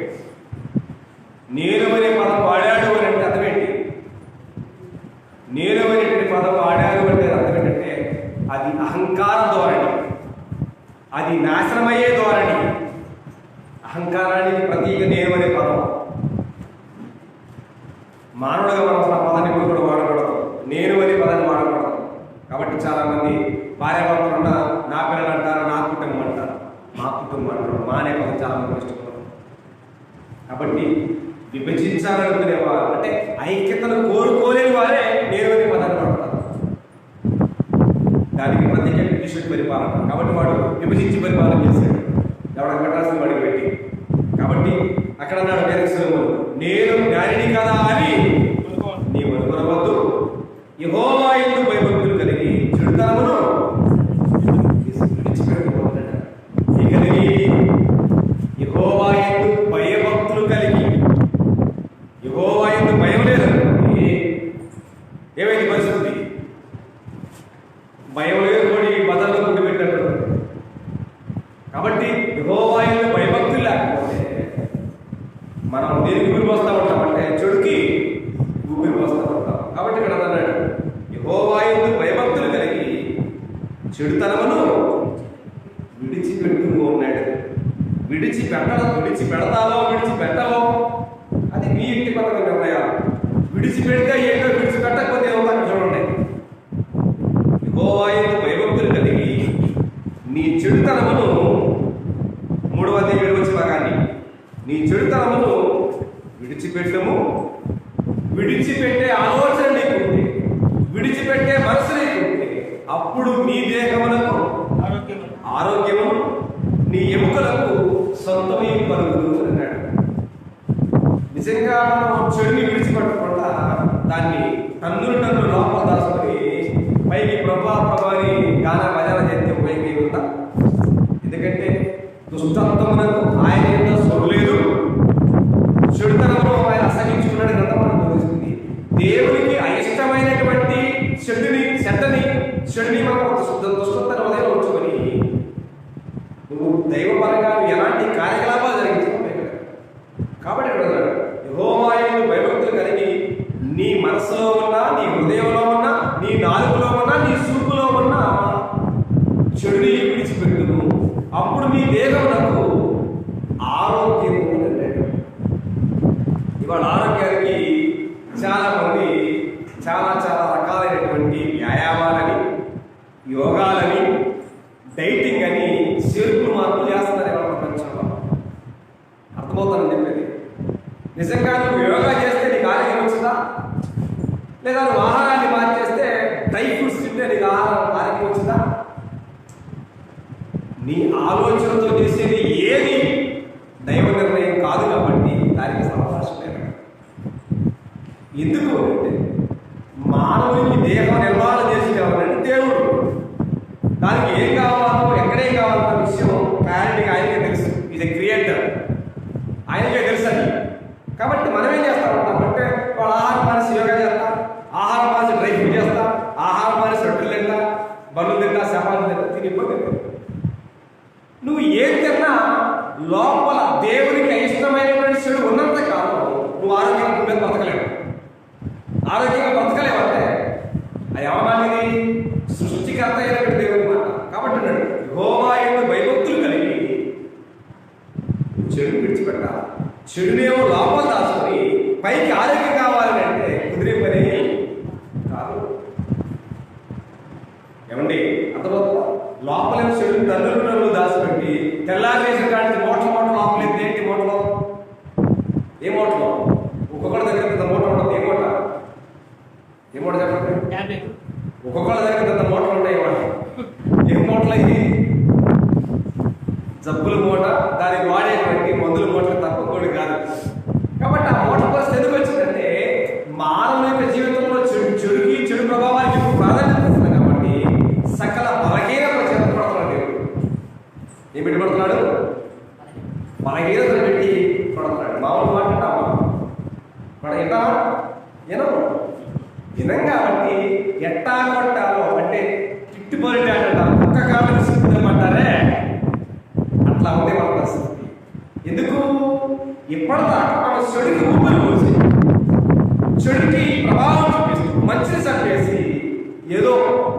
నేను అనే పదం వాడాడు అని అంటే అర్థం ఏంటి? నేను అనేటువంటి పదం వాడాడు అంటే అర్థం ఏంటంటే అది అహంకార ధోరణి, అది నాశనమయ్యే ధోరణి. అహంకారానికి ప్రతీక నేను అనే పదం. మానవుడుగా మనం ఆ పదాన్ని కూడా వాడకూడదు, నేను అనే పదాన్ని వాడకూడదు. కాబట్టి చాలా మంది భార్యాభర్తలు ఉన్న నా పిల్లలు అంటారు, నా కుటుంబం అంటారు, మా కుటుంబం అంటారు. మా అనే పదం చాలా మంది ఇష్టపడరు. కాబట్టి విభజించాలనుకునే వారు, అంటే ఐక్యతను కోరుకోలేని వారే నేను అనే పదాన్ని వాడతారు. దానికి ప్రత్యేక బ్రిటిష్ పరిపాలన. కాబట్టి వాడు విభజించి పరిపాలన చేశాడు, ఎవడ కట్టాల్సిన వాడికి పెట్టి. కాబట్టి అక్కడ అన్నాడు డైరెక్షన్, నేను జ్ఞానిని కదా అని నీవు అనుకునవద్దు, యెహోవా యందు భయభక్తులు కలిగి చెడుతనమును విడిచిపెట్టుకోవాలన్నాడు. యెహోవా యందు భయభక్తులు కలిగి, యెహోవా యందు భయం లేదండి. ఏమైంది పరిస్థితి? భయం లేదు, కోడి బదల్లో గుడ్డు పెట్టాడు. కాబట్టి యెహోవా యందు భయభక్తులు లేకపోతే మనం దేనికి ఊపిరి పోస్తూ ఉంటామంటే చెడుకి ఊపిరి పోస్తూ ఉంటాం. కాబట్టి ఇక్కడ అన్నాడు, యెహోవా యందు భయభక్తులు కలిగి చెడుతనమును విడిచిపెట్టుకో ఉన్నాడు. విడిచిపెడతావో విడిచిపెట్టవో అది మీ వ్యక్తిగత నిర్ణయాలు. విడిచిపెడితే ఏంటో, విడిచిపెట్టకపోతే ఏమవుతాను చూడండి. యెహోవా యందు భయభక్తులు కలిగి నీ చెడుతనమును, 3వ అధ్యాయం 7వ భాగాన్ని, నీ చెడుతనమును విడిచిపెట్టము. విడిచిపెట్టే ఆలోచన నీకుంటే, విడిచిపెట్టే మనసు నీకుంటే అప్పుడు నీ దేహమునకు ఆరోగ్యం దాన్ని టన్నులు లోపల దాచుకొని పైకి ప్రభా ప్రభాని గాన భజన చేస్తే ఉపయోగం ఉందా? ఎందుకంటే దుష్టత్వమునకు ఆయన ఏదో సొరలేదు, చెడుతనంలో ఆయన అసహించుకున్నాడు కదా మనకు తెలుస్తుంది. దేవునికి అయిష్టమైనటువంటి చెడుని మనం దుష్టతన ఉదయం ఉంచుకొని నువ్వు దైవపరంగా ఎలాంటి కార్యకలాపాలు జరిగించుకోలేదు. కాబట్టి యెహోవా యందు భయభక్తులు కలిగి నీ మనసులో ఉన్నా, నీ హృదయంలో ఉన్నా, నీ నాలుగులో ఉన్నా, నీ చూపులో ఉన్నా చెడుని విడిచిపెట్టును, అప్పుడు నీ దేహమునకు ఆరోగ్యం అన్నాడు. ఇవాళ ఆరోగ్యానికి చాలా మంది చాలా రకాలైనటువంటి వ్యాయామాలని, యోగాలని, డైటింగ్ అని చేర్పులు మార్పులు చేస్తున్నారు ఇవాళ ప్రపంచంలో. అర్థమవుతానని చెప్పేది. నిజంగా నువ్వు యోగా చేస్తే నీకు ఆరోగ్యం వచ్చిందా? లేదా నువ్వు ఆహారాన్ని మార్చేస్తే డ్రై ఫ్రూట్స్ తింటే నీకు ఆరోగ్యం వచ్చిందా? నీ ఆలోచనతో చేసేది ఏది దైవ నిర్ణయం కాదు కాబట్టి దానికి అవకాశం లేదు. ఎందుకు అంటే మానవునికి దేహం నిర్మాణం చేసేది ఎవరంటే దేవుడు. దానికి ఏం కావాలో ఎక్కడేం కావాలన్న విషయం క్లారిటీగా ఆయనకే తెలుసు. ఈజ్ ఎ క్రియేటర్, ఆయనకే తెలుసు అని. కాబట్టి మనం ఏం చేస్తా ఉంటాం అంటే వాళ్ళ ఆహారం మానేసి యోగా చేస్తా, ఆహారం మానేసి డ్రై ఫ్రూట్ చేస్తా, ఆహారం మానేసి రొట్టెలు తింటా, బరువులు తింటా, శపాలు తింటా, తినిపోతే నువ్వు ఏం తిన్నా లోపల దేవునికి అయిష్టమైనటువంటి చెడు ఉన్నంత కాలం నువ్వు ఆరోగ్యంగా మీద బతకలేవు. ఆరోగ్యంగా బతకలేవంటే అది ఎవరిది? సృష్టికర్త అయినటువంటి దేవుని మాట. కాబట్టి అన్నాడు యెహోవా యందు భయభక్తులు కలిగి చెడు విడిచిపెట్టాలి. చెడునేమో లోపల దాచుకొని పైకి ఆరోగ్యం కావాలని అంటే కుదిరే పని కాదు. ఏమండి అర్థమవుతుందా? లోపలేమో చెడు తల్లులు దాచిపెట్టి తెల్లారేసిన కాడికి మోటలు లోపలేదు. ఏంటి మోటలో? ఏ మోటలో? ఒక్కొక్కటి దగ్గర పెద్ద మోట ఉంటుంది. ఏ మోట చెప్పండి. ఒక్కొక్కళ్ళ దగ్గర పెద్ద మోటలు ఉంటాయి. ఏ మోటలు ఇది? జబ్బుల మూట, దానికి వాడేటువంటి మందుల మూటలు తప్ప కూడా కాదు. కాబట్టి ఆ మూట పరిస్థితి ఎందుకు వచ్చిందంటే మానవుని యొక్క జీవితంలో చెడు ప్రభావానికి ప్రాధాన్యత ఇస్తుంది. కాబట్టి సకల బలహీనతలు చేతపడుతున్నాడు దేవుడు. ఏం పెట్టి పడుతున్నాడు? బలహీనతలు పెట్టి పడుతున్నాడు. మామూలు మాట్లాడతామా? వినం కాబట్టి ఎట్టా కొట్టాలో అంటే తిట్టుబడి అంట ఒక్క కాలం సిద్ధమంటారే అట్లా ఉంది మన పరిస్థితి. ఎందుకు? ఇప్పటిదాకా మనం చెడుకి ఊపిరి పోసి చెడుకి ప్రభావం చూపిస్తూ మంచిని చంపేసి ఏదో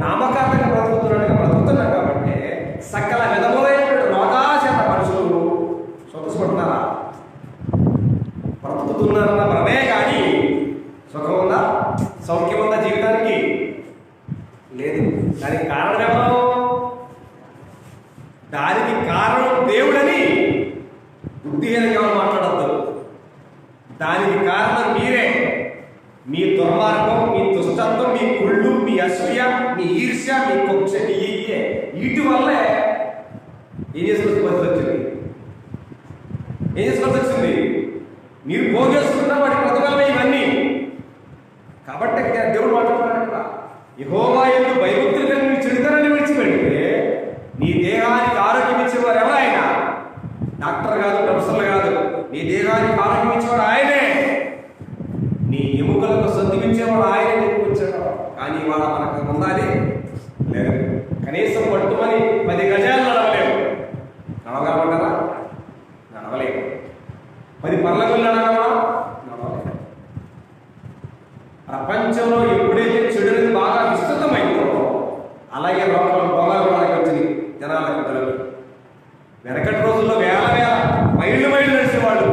నామకార్థంగా బ్రతుకుతున్నాం కాబట్టి సకల విధములైనటువంటి రోగాచేత మనుషులు సంతోషపడుతున్నారా? బ్రతుకుతున్నారన్న భ్రమే కానీ సుఖం ఉందా, సౌఖ్యం ఉందా జీవితానికి? లేదు. దానికి కారణం ఎవరు? దానికి కారణం దేవుడని బుద్ధిహీనంగా మాట్లాడద్దు. దానికి కారణం మీరే. మీ దుర్మార్గం, మీ దుష్టత్వం, మీ కుళ్ళు, మీ అసూయ, మీ ఈర్ష్య, మీ కుక్ష, వీటి వల్లే ఏం చేసుకోవాల్సి వచ్చింది? మీరు పోగేసుకున్న వాటి ప్రతిఫలమే ఇవన్నీ. కాబట్టి దేవుడు మాట్లాడుతున్నాడు కదా, యెహోవా యందు భయభక్తులు కలిగి నీ చెడుతనాన్ని విడిచిపెడితే నీ దేహానికి ఆరోగ్యం ఇచ్చేవారు ఎవరైనా? డాక్టర్ కాదు, ప్రొఫెసర్లు కాదు. నీ దేహానికి ఆరోగ్యం ఇచ్చేవాడు ఆయనే. నీ ఎముకలకు సర్దించేవాడు ఆయనే చెప్పుకొచ్చాడు. కానీ ఇవాళ మనకు ఉండాలి లేదు. కనీసం పట్టుమని 10 గజాలు నడవలేము. నడవగలమంటారా? నడవలేము. 10 పర్లగులు నడవగలమా? నడవలేము. ప్రపంచంలో ఎప్పుడైతే చెడు అనేది బాగా విస్తృతమైందో అలాగే రోగాలు వచ్చింది జనాలకు. వెనకటి రోజుల్లో వేల మైళ్ళు నడిచేవాళ్ళు.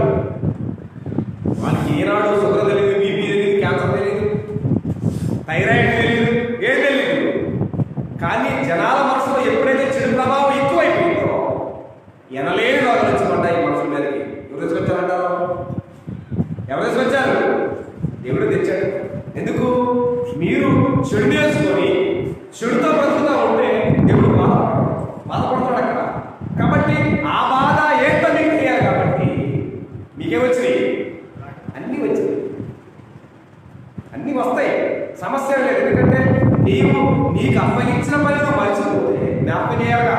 వాళ్ళకి ఏనాడు షుగర్ తెలియదు, బీపీ తెలియదు, క్యాన్సర్ తెలియదు. క్లియర్గా.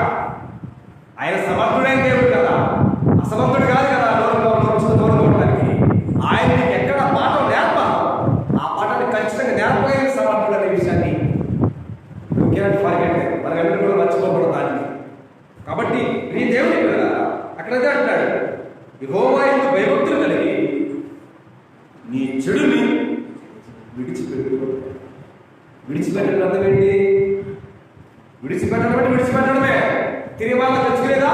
ఆయన సమర్థుడైన దేవుడు కదా, అసమర్థుడు కాదు కదా దూరం ఉండడానికి. ఆయన నీకు ఎక్కడ పాఠం నేర్పాలి, ఆ పాఠాన్ని ఖచ్చితంగా నేర్పగలిగిన సమర్థుడు అనే విషయాన్ని మనకందరూ కూడా మర్చిపోకూడదు దాన్ని. కాబట్టి నీ దేవుడి కదా అక్కడదే అంటాడు, యెహోవా యందు భయభక్తులు కలిగి నీ చెడుని విడిచిపెట్టడం అర్థం ఏంటి? విడిచిపెట్టడం అంటే విడిచిపెట్టడమే, తిరిగి వాళ్ళ తెచ్చుకునేదా,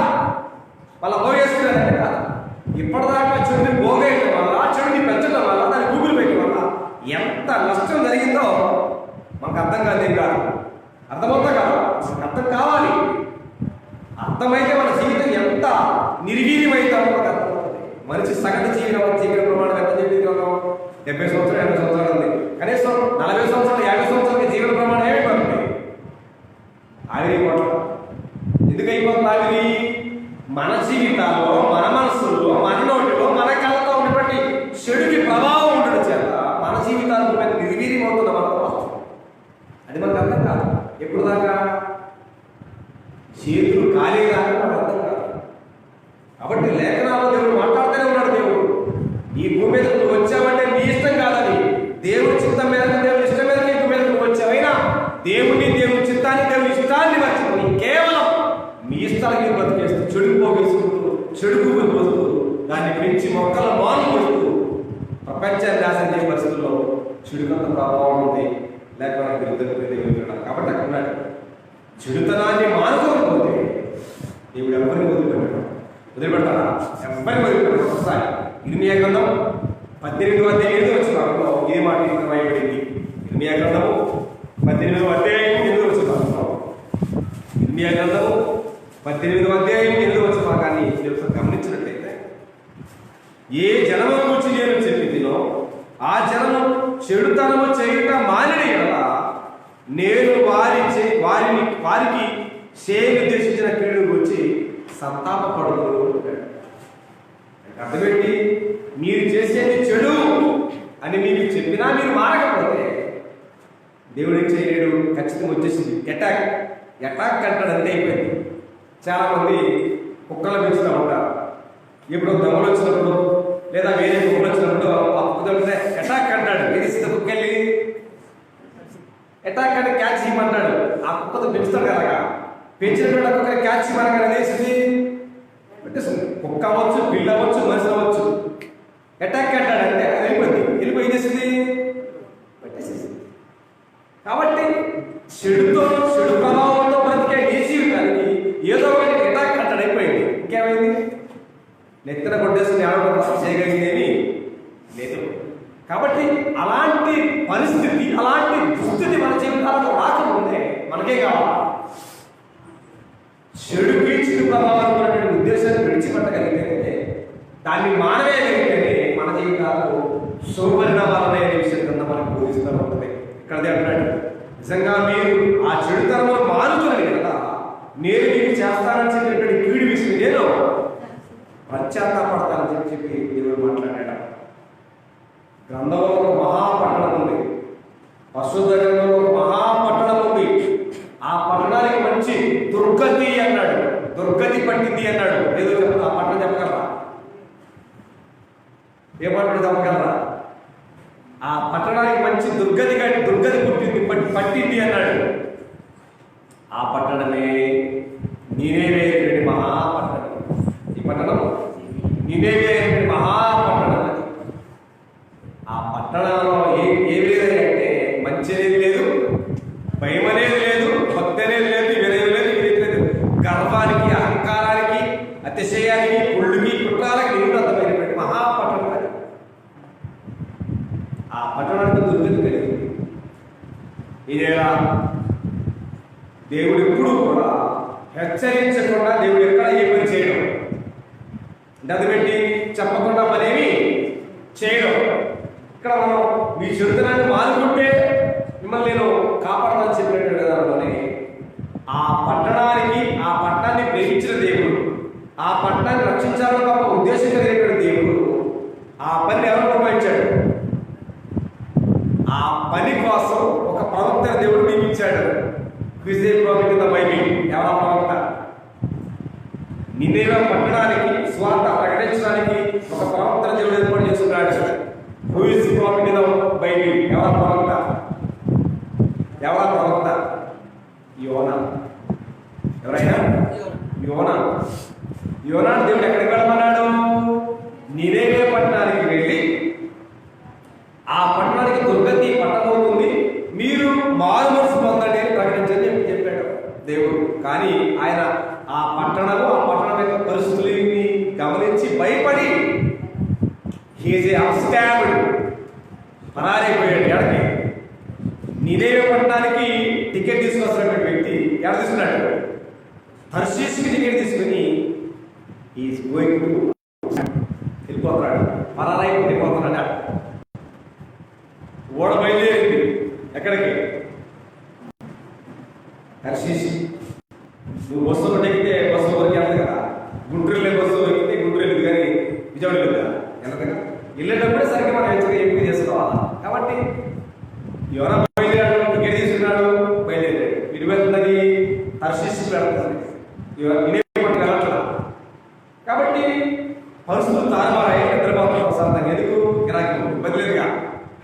వాళ్ళ పోగేసుకునేదంటే కాదు. ఇప్పటిదాకా చెడుని పోగేయడం వల్ల, చెడుని పెంచడం వల్ల, దాన్ని గూగుల్ పెట్టడం వల్ల ఎంత నష్టం జరిగిందో మనకు అర్థం కాదు. ఏం కాదు, అర్థమవుతా కాదు, మనకు అర్థం కావాలి. అర్థమైతే మన జీవితం ఎంత నిర్వీర్యమైందో మనకు అర్థమవుతుంది. మనిషి సగటు జీవన ప్రమాణం ఎంత చెప్పింది? 70 సంవత్సరాలు 80 సంవత్సరాలు ఉంది. కనీసం 40 సంవత్సరాలు 50 సంవత్సరాలకి జీవన ప్రమాణం ఏమైపోతుంది? ఆవిరైపోవడం. ఎందుకు అయిపోతుంది ఆవిరి? మన జీవితాల్లో, మన మనస్సులో, మన నోటిలో, మన కళ్ళతో ఉన్నటువంటి చెడుకి ప్రభావం ఉండడం చేత మన జీవితాల్లో నిర్వీర్యం అవుతున్న మన వాస్తవం. అది మనకు అర్థం కాదు. ఎప్పుడు దాకా? చేతులు కాలేదాకా మనకు అర్థం కాదు. కాబట్టి లేఖనాల్లో దేవుడు మాట్లాడుతూనే ఉన్నాడు. దేవుడు ఈ భూమి మీద నువ్వు వచ్చావంటే నీ ఇష్టం కాదని, దేవుడి చిత్తం మీద, దేవుడి ఇష్టం మీద నీ భూమి మీద నువ్వు వచ్చావైనా దేవుని, దేవుడి చిత్తాన్ని, దేవుడి ఇష్టాన్ని మర్చిపోయి కేవలం మీ ఇష్టాలకి బ్రతికేస్తూ, చెడుకు పోగేసుకుంటూ, చెడుకు పోస్తూ, దాన్ని పెంచి మొక్కలు మాను కొడుతూ ప్రపంచాన్ని నాశనం చేసే పరిస్థితుల్లో చెడుకంత ప్రభావం ఉంది. లేకపోతే విరుద్ధంగా. కాబట్టి అక్కడ ఉన్నాడు, చెడుతనాన్ని మానుకోకపోతే దేవుడు ఎవరిని వదిలిపెడతాడా? ఎవరిని వదిలిపెట్టాడు. ఒకసారి ఇర్మియా గ్రంథం 18వ అధ్యాయం వచ్చిన ఏ మాట రాయబడింది? ఇర్మియా గ్రంథము 18వ అధ్యాయం 8 వచ్చిన ఇర్మియా గ్రంథము 18వ అధ్యాయం 8 వచ్చిన భాగాన్ని గమనించినట్లయితే, ఏ జనము గురించి నేను చెప్పినో ఆ జనము చెడుతనము చేయుట మానిన యెడల నేను వారికి నిర్దేశించిన కీడు గురించి సంతాపపడదు. అర్థమేంటి? మీరు చేసేది చెడు అని మీకు చెప్పినా మీరు మారకపోతే దేవుడు ఏం చేయలేడు. ఖచ్చితంగా వచ్చేసింది అటాక్ అంటాడు. అంతే అయిపోయింది. చాలా మంది కుక్కలు పెంచుతూ ఉంటారు. ఎప్పుడు దొంగలు వచ్చినప్పుడు లేదా వేరే కుక్కలు వచ్చినప్పుడు ఆ కుక్క అటాక్ అంటాడు. ఏది కుక్కెళ్ళి అటాక్ అంటే క్యాచ్ చేయమంటాడు. ఆ కుక్కతో పెంచుతాడు కదా, పెంచినటువంటి కుక్కని క్యాచ్ చేయమనగా అనేసింది పెట్టేస్తుంది. కుక్క అవ్వచ్చు, పిల్ల అవ్వచ్చు, మనిషి అవ్వచ్చు. అటాక్ అంటాడు అంటే అది వెళ్ళిపోయి చేసింది పెట్టేసేసింది. కాబట్టి చెడు ప్రభావంతో బ్రతికే ఏ జీవితానికి ఏదో ఒకటి అటాక్ అంటాడు అయిపోయింది. ఇంకేమైంది? నెత్తన కొట్టేసుకుని ఎవరో చేయగలిగిందేమి లేదు. కాబట్టి అలాంటి పరిస్థితి, అలాంటి దుస్థితి మన జీవితాలకు రాకముందే మనకే కావాలి. చెడుకి చెడు ప్రభావం ఉన్నటువంటి ఉద్దేశాన్ని విడిచిపెట్టగలిగితే, దాన్ని మానవేయగలిగితేనే మన జీవితాలకు శుభపరిణామాలనే విషయం కింద మనకు బోధిస్తూ ఉంటుంది. ఇక్కడదే అంటాడు, నిజంగా మీరు ఆ చెడుతనంలో మారుతున్నది కదా, నేను మీకు చేస్తానని చెప్పినటువంటి కీడు విషయం నేను పశ్చాత్తాపడతానని చెప్పి దేవుడు మాట్లాడాడు. గ్రంథంలో ఒక మహాపట్టణం ఉంది, పరిశుద్ధ గ్రంథంలో ఒక మహాపట్టణం ఉంది. ఆ పట్టణానికి మంచి దుర్గతి అన్నాడు, దుర్గతి పట్టింది అన్నాడు. ఏదో చెప్పదు, ఆ పట్టణం చెప్పగలరా? ఏ పట్టణం చెప్పగలరా? ఆ పట్టణానికి మంచి దుర్గతి పట్టింది అన్నాడు. ఆ పట్టణమే నీనేవే మహాపట్టణం. ఈ పట్టణం నీనేవే మహాపట్టణం. అది ఆ పట్టణంలో ఏమి లేదంటే మంచి అనేది లేదు, భయం అనేది లేదు, భక్తి అనేది లేదు, వినయం లేదు, వినయం లేదు. గర్వానికి, అహంకారానికి, అతిశయానికి, కుళ్ళుకి, కుట్రాలకి నిరుద్ధమైనటువంటి మహాపట్టణం అది. ఆ పట్టణానికి దుర్గతి కలిగింది. ఇదేలా దేవుడు ఎప్పుడు కూడా హెచ్చరించకుండా దేవుడు ఎక్కడ ఏ పని చేయడం, అది పెట్టి చెప్పకుండా పనేమి చేయడం. ఇక్కడ మనం మీ చెడుతనాన్ని మానుకుంటే మిమ్మల్ని నేను కాపాడతానని చెప్పినట్టు దాంట్లోనే ఆ పట్టణానికి, ఆ పట్టణాన్ని ప్రేమించిన దేవుడు, ఆ పట్టణాన్ని రక్షించాలని గొప్ప ఉద్దేశం కలిగినటువంటి దేవుడు ఆ పని ఎవరు నిర్వహించాడు? ఆ పని కోసం ఒక ప్రవక్త దేవుడు నియమించాడు. Quiz profit in the Bible. ఎవరా ప్రవక్త? నినేవే పట్టణానికి స్వార్థ ప్రకటించడానికి ఒక ప్రవక్తను దేవుడు ఏర్పాటు చేసుకున్నాడు. Who is the profit in the Bible? ఎవరా ప్రవక్త? ఎవరా ప్రవక్త? యోనా. ఎవరైనా? యోనా. యోనాను దేవుడు ఎక్కడికి వెళ్ళమన్నాడు? నినేవే పట్టణానికి వెళ్ళి ఆ పట్టణానికి దుర్గతి పట్టబోతుంది, మీరు మారు మనసు పొందండి అని ప్రకటించని చెప్పాడు దేవుడు. కానీ ఆయన ఆ పట్టణం యొక్క పరిస్థితులని గమనించి భయపడి పరారైపోయాడు. ఎడకి నినేవే పట్టణానికి టికెట్ తీసుకొస్తున్నటువంటి వ్యక్తి ఎడ తీసుకున్నాడు? తర్షీష్కి టికెట్ తీసుకుని ఈజ్ గోయింగ్ టు వెళ్ళిపోతున్నాడు, వెళ్ళిపోతున్నాడు. ఓడ బయలుదేరింది ఎక్కడికి? తర్షీష్. నువ్వు బస్సు ఎక్కితే బస్సు వరకు వెళ్ళదు కదా, గుంటూరు వెళ్ళే బస్సు ఎక్కితే గుంటూరు వెళ్ళదు, కానీ విజయవాడ వెళ్ళదు కదా, వెళ్ళదు. వెళ్ళేటప్పుడే సరిగ్గా మనం ఎంపిక చేసుకోవాలి. కాబట్టి ఎవరైనా బయలుదేరాడు, టికెట్ తీసుకున్నాడు, బయలుదేరాడు. ఇటు వెళ్తున్నది తర్షీష్ వెళ్తుంది, వెళ్ళట్లా. కాబట్టి పరిస్థితులు తారుమారాయి. నిద్రపోతున్నాం ప్రశాంతంగా. ఎందుకు? నాకు ఇబ్బంది లేదుగా,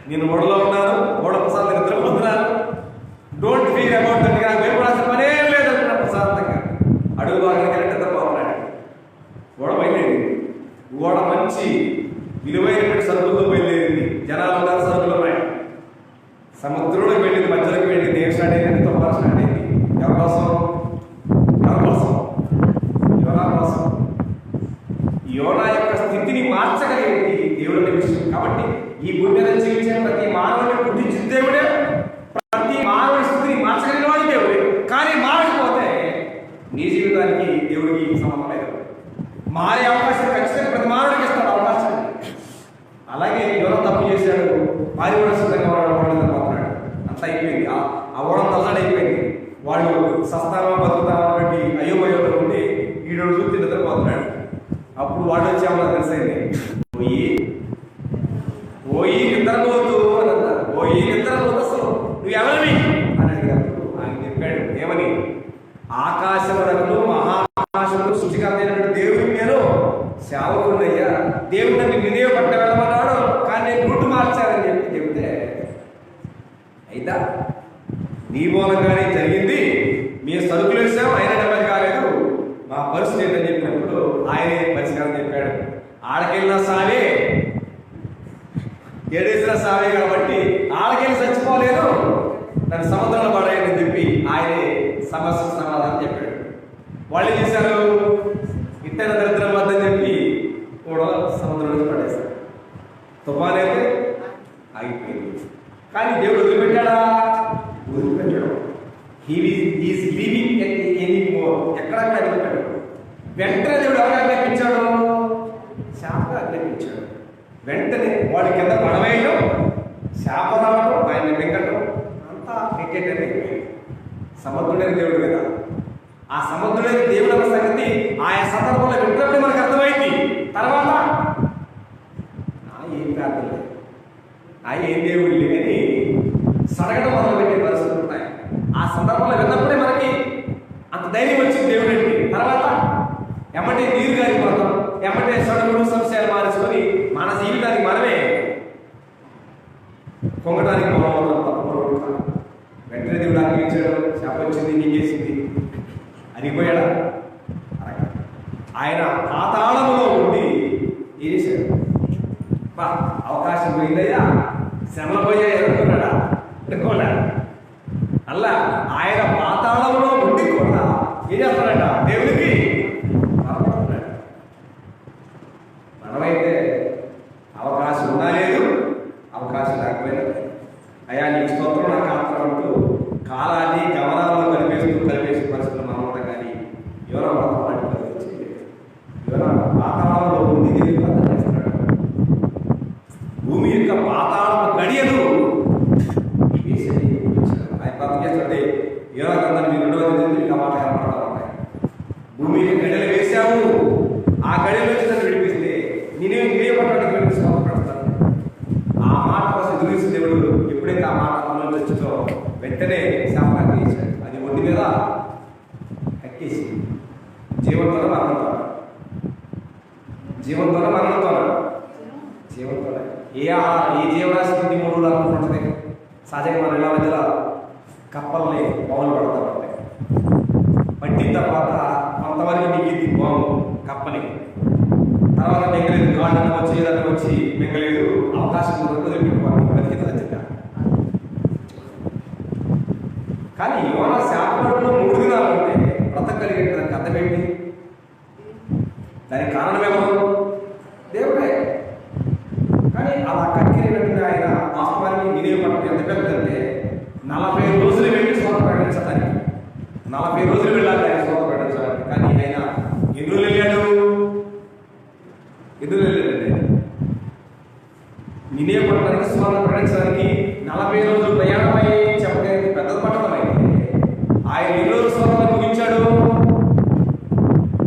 నేను ఓడలో ఉన్నాను, ఓడ ప్రశాంతంగా నిద్రపోతున్నాను. Don't feel about that. నాకు భయపడాల్సిన పనే లేదు అంటున్నాడు ప్రశాంతంగా. అడుగు బాగా నిద్రపోతున్నాడు. ఓడ బయలుదేరింది. ఓడ మంచి విలువైనటువంటి సరుకులతో బయలుదేరింది. జనాలు ఉన్నారు, సరుకులు ఉన్నాయి. సముద్రంలోకి వెళ్ళింది, మధ్యలోకి వెళ్ళింది. ఏం స్టార్ట్ అయింది? తుఫాను స్టార్ట్ అయింది. ఎవరి కోసం? యోనా కోసం. యోనా యొక్క స్థితిని మార్చగలిగేది దేవుడు అనే విషయం. కాబట్టి ఈ భూమి మీద జీవించే ప్రతి మానవుని పుట్టించిన దేవుడే, ప్రతి మానవుని స్థితిని మార్చగలిగిన వాడు దేవుడే. కానీ మారకపోతే నీ జీవితానికి దేవుడికి సంబంధం లేదు. మారే అవకాశం ఖచ్చితంగా ప్రతి మానవుడికి ఇస్తాడు అవకాశం. అలాగే యోనా తప్పు చేశాడు, పారిపోవడం సిద్ధంగా పోతున్నాడు. అంత అయిపోయింది, ఆ ఓడం తల్లడి అయిపోయింది. వాళ్ళు సస్తావా బతుకుతావా బట్టి అయోమయోలో ఉండి ఈడో చూసి నిద్రపోతున్నాడు. అప్పుడు వాడు వచ్చామని తెలిసింది. పోయి నిద్రపోతూ అని అన్నారు. పోయి నిద్రపోతూ అసలు నువ్వు ఎవరివి అని అడిగినప్పుడు ఆయన చెప్పాడు ఏమని? ఆకాశములను మహాకాశములు సృష్టికర్త అయినటువంటి దేవుడికి నేను సేవకుడయ్యా. దేవుడు నన్ను నినేవే పట్ట వెళ్ళమన్నాడు, కానీ నేను రూటు మార్చాలని చెప్తే, అయితా నీ మూలంగానే జరిగింది, మీ సరుకులు వేసాం, ఆయన నెమ్మది కాలేదు, మా పరిస్థితి ఏంటని చెప్పినప్పుడు ఆయనే పరిష్కారం చెప్పాడు. ఆడకెళ్ళిన సావే, ఏడేసిన సావే, కాబట్టి ఆడకెళ్ళి చచ్చిపోలేదు, నన్ను సముద్రంలో పడేయని చెప్పి ఆయనే సమస్యకు సమాధానం చెప్పాడు. వాళ్ళు ఏం చేశారు? ఇతర దరిద్రం వద్దని చెప్పి కూడా సముద్రంలో పడేశారు. తుఫాన్ అయితే ఆగిపోయింది. కానీ దేవుడు వదిలిపెట్టాడా? వదిలిపెట్టాడు. He's living anymore. ఎక్కడక్కడ వదిలిపెట్టాడు. వెంటనే దేవుడు ఎవరు ఆజ్ఞాపించాడు? శాపగా ఆజ్ఞాపించాడు. వెంటనే వాడి కింద పడవేయడం, శాప రావడం, ఆయన వెంకటం అంతా క్రికెట్ అయిపోయింది. సముద్రుడైన దేవుడు కదా. ఆ సముద్రుడైన దేవుడు అన్న సంగతి ఆయా సందర్భంలో వింటున్నప్పుడు మనకు అర్థమైంది. తర్వాత ఏం ప్రార్థన లేదు, ఏం దేవుడు లేని సడగడం మొదలుపెట్టే పరిస్థితులు ఉంటాయి. ఆ సందర్భంలో విన్నప్పుడే మనకి అంత ధైర్యం వచ్చింది దేవుడు ఏంటి. తర్వాత ఎమ్మటే నీరు గారిపోతాం, ఎమ్మటే సడుగుడు సంశయాలు మార్చుకొని మన జీవితానికి మనమే పొంగడానికి మొదలవుతాం. వెంటనే దేవుడు ఆజ్ఞాపించాడు, శాప వచ్చింది, నీకేసింది, అరిగిపోయాడా? ఆయన పాతాళములో ఉండి ఏం చేశాడు? అవకాశం పోయిందయ్యా, శ్రమలు పోయా ఎదుర్కొన్నాడా? అనుకోలే. అలా ఆయన పాతాళంలో ఉండి కూడా ఏం చేస్తాడట? దేవుడికి పరపడుతున్నాడు. మనమైతే అవకాశం ఉన్నా లేదు, అవకాశం లేకపోయినా అయ్యా నీకు స్తోత్రం, నాకు ఆత్రం అంటూ కాలాన్ని గమనాలను కలిపేస్తూ పరిస్థితులు మనం ఉంటాం. కానీ ఎవరో మాత్రం వాటి పరిస్థితి ఎవరో పాతాళంలో ఉండి దేవుడు ప్రార్థన చేస్తున్నాడు. భూమి యొక్క పాతాళము గడియలు ఆయన ప్రార్థన చేస్తుంటే ఏదో కన్నా మీరు 2వ ఇంకా మాట కనపడతా ఉన్నాయి. భూమికి గడియలు వేశావు, ఆ గడియలు వచ్చి నన్ను విడిపిస్తే నేనే పట్టడానికి సమర్పడతాను. ఆ మాట కోసం ఎదురు దేవుడు ఎప్పుడైతే ఆ మాట అమలు వచ్చిందో వెంటనే శాపకాన్ని చేశాడు. అది ఒంటి మీద కక్కేసి జీవంతో మరణంతో జీవంతోనే మరణంతోనే జీవంతోనే. ఏ జీవరాశి నుండి 3 రోజులు అనుకుంటుంది. సహజంగా మనం ఇలా మధ్యలో కప్పల్ని బావులు పడతా ఉంటాయి. పట్టిన తర్వాత కొంతవరకు మిగిలింది బాగు కప్పని, తర్వాత మింగలేదు, గార్డెన్ వచ్చి ఏదైనా వచ్చి మింగలేదు, అవకాశం వదిలిపెట్టుకోవాలి. కానీ యోనా శాపంలో 3 దినాలు ఉంటే బ్రతకగలిగే దానికి అర్థం ఏంటి? దానికి కారణం ఎవరు? దేవుడే. కానీ అలా కక్కిరినట్టుగా ఆయన వాస్తవానికి వినియోగపడటం ఎంత పెద్దంటే 40 రోజులు వెళ్ళి స్వాత ప్రకటించడానికి, 40 రోజులు వెళ్ళాలి ఆయన స్వాత ప్రకటించడానికి. కానీ ఆయన ఎదురు వెళ్ళాడు, వినియోగపడటానికి స్వాత ప్రకటించడానికి 40 రోజులు ప్రయాణమై చెప్పలేదు. పెద్ద పట్టణం అయితే ఆయన ఎన్ని రోజులు స్వాతంత్రం ముగించాడు?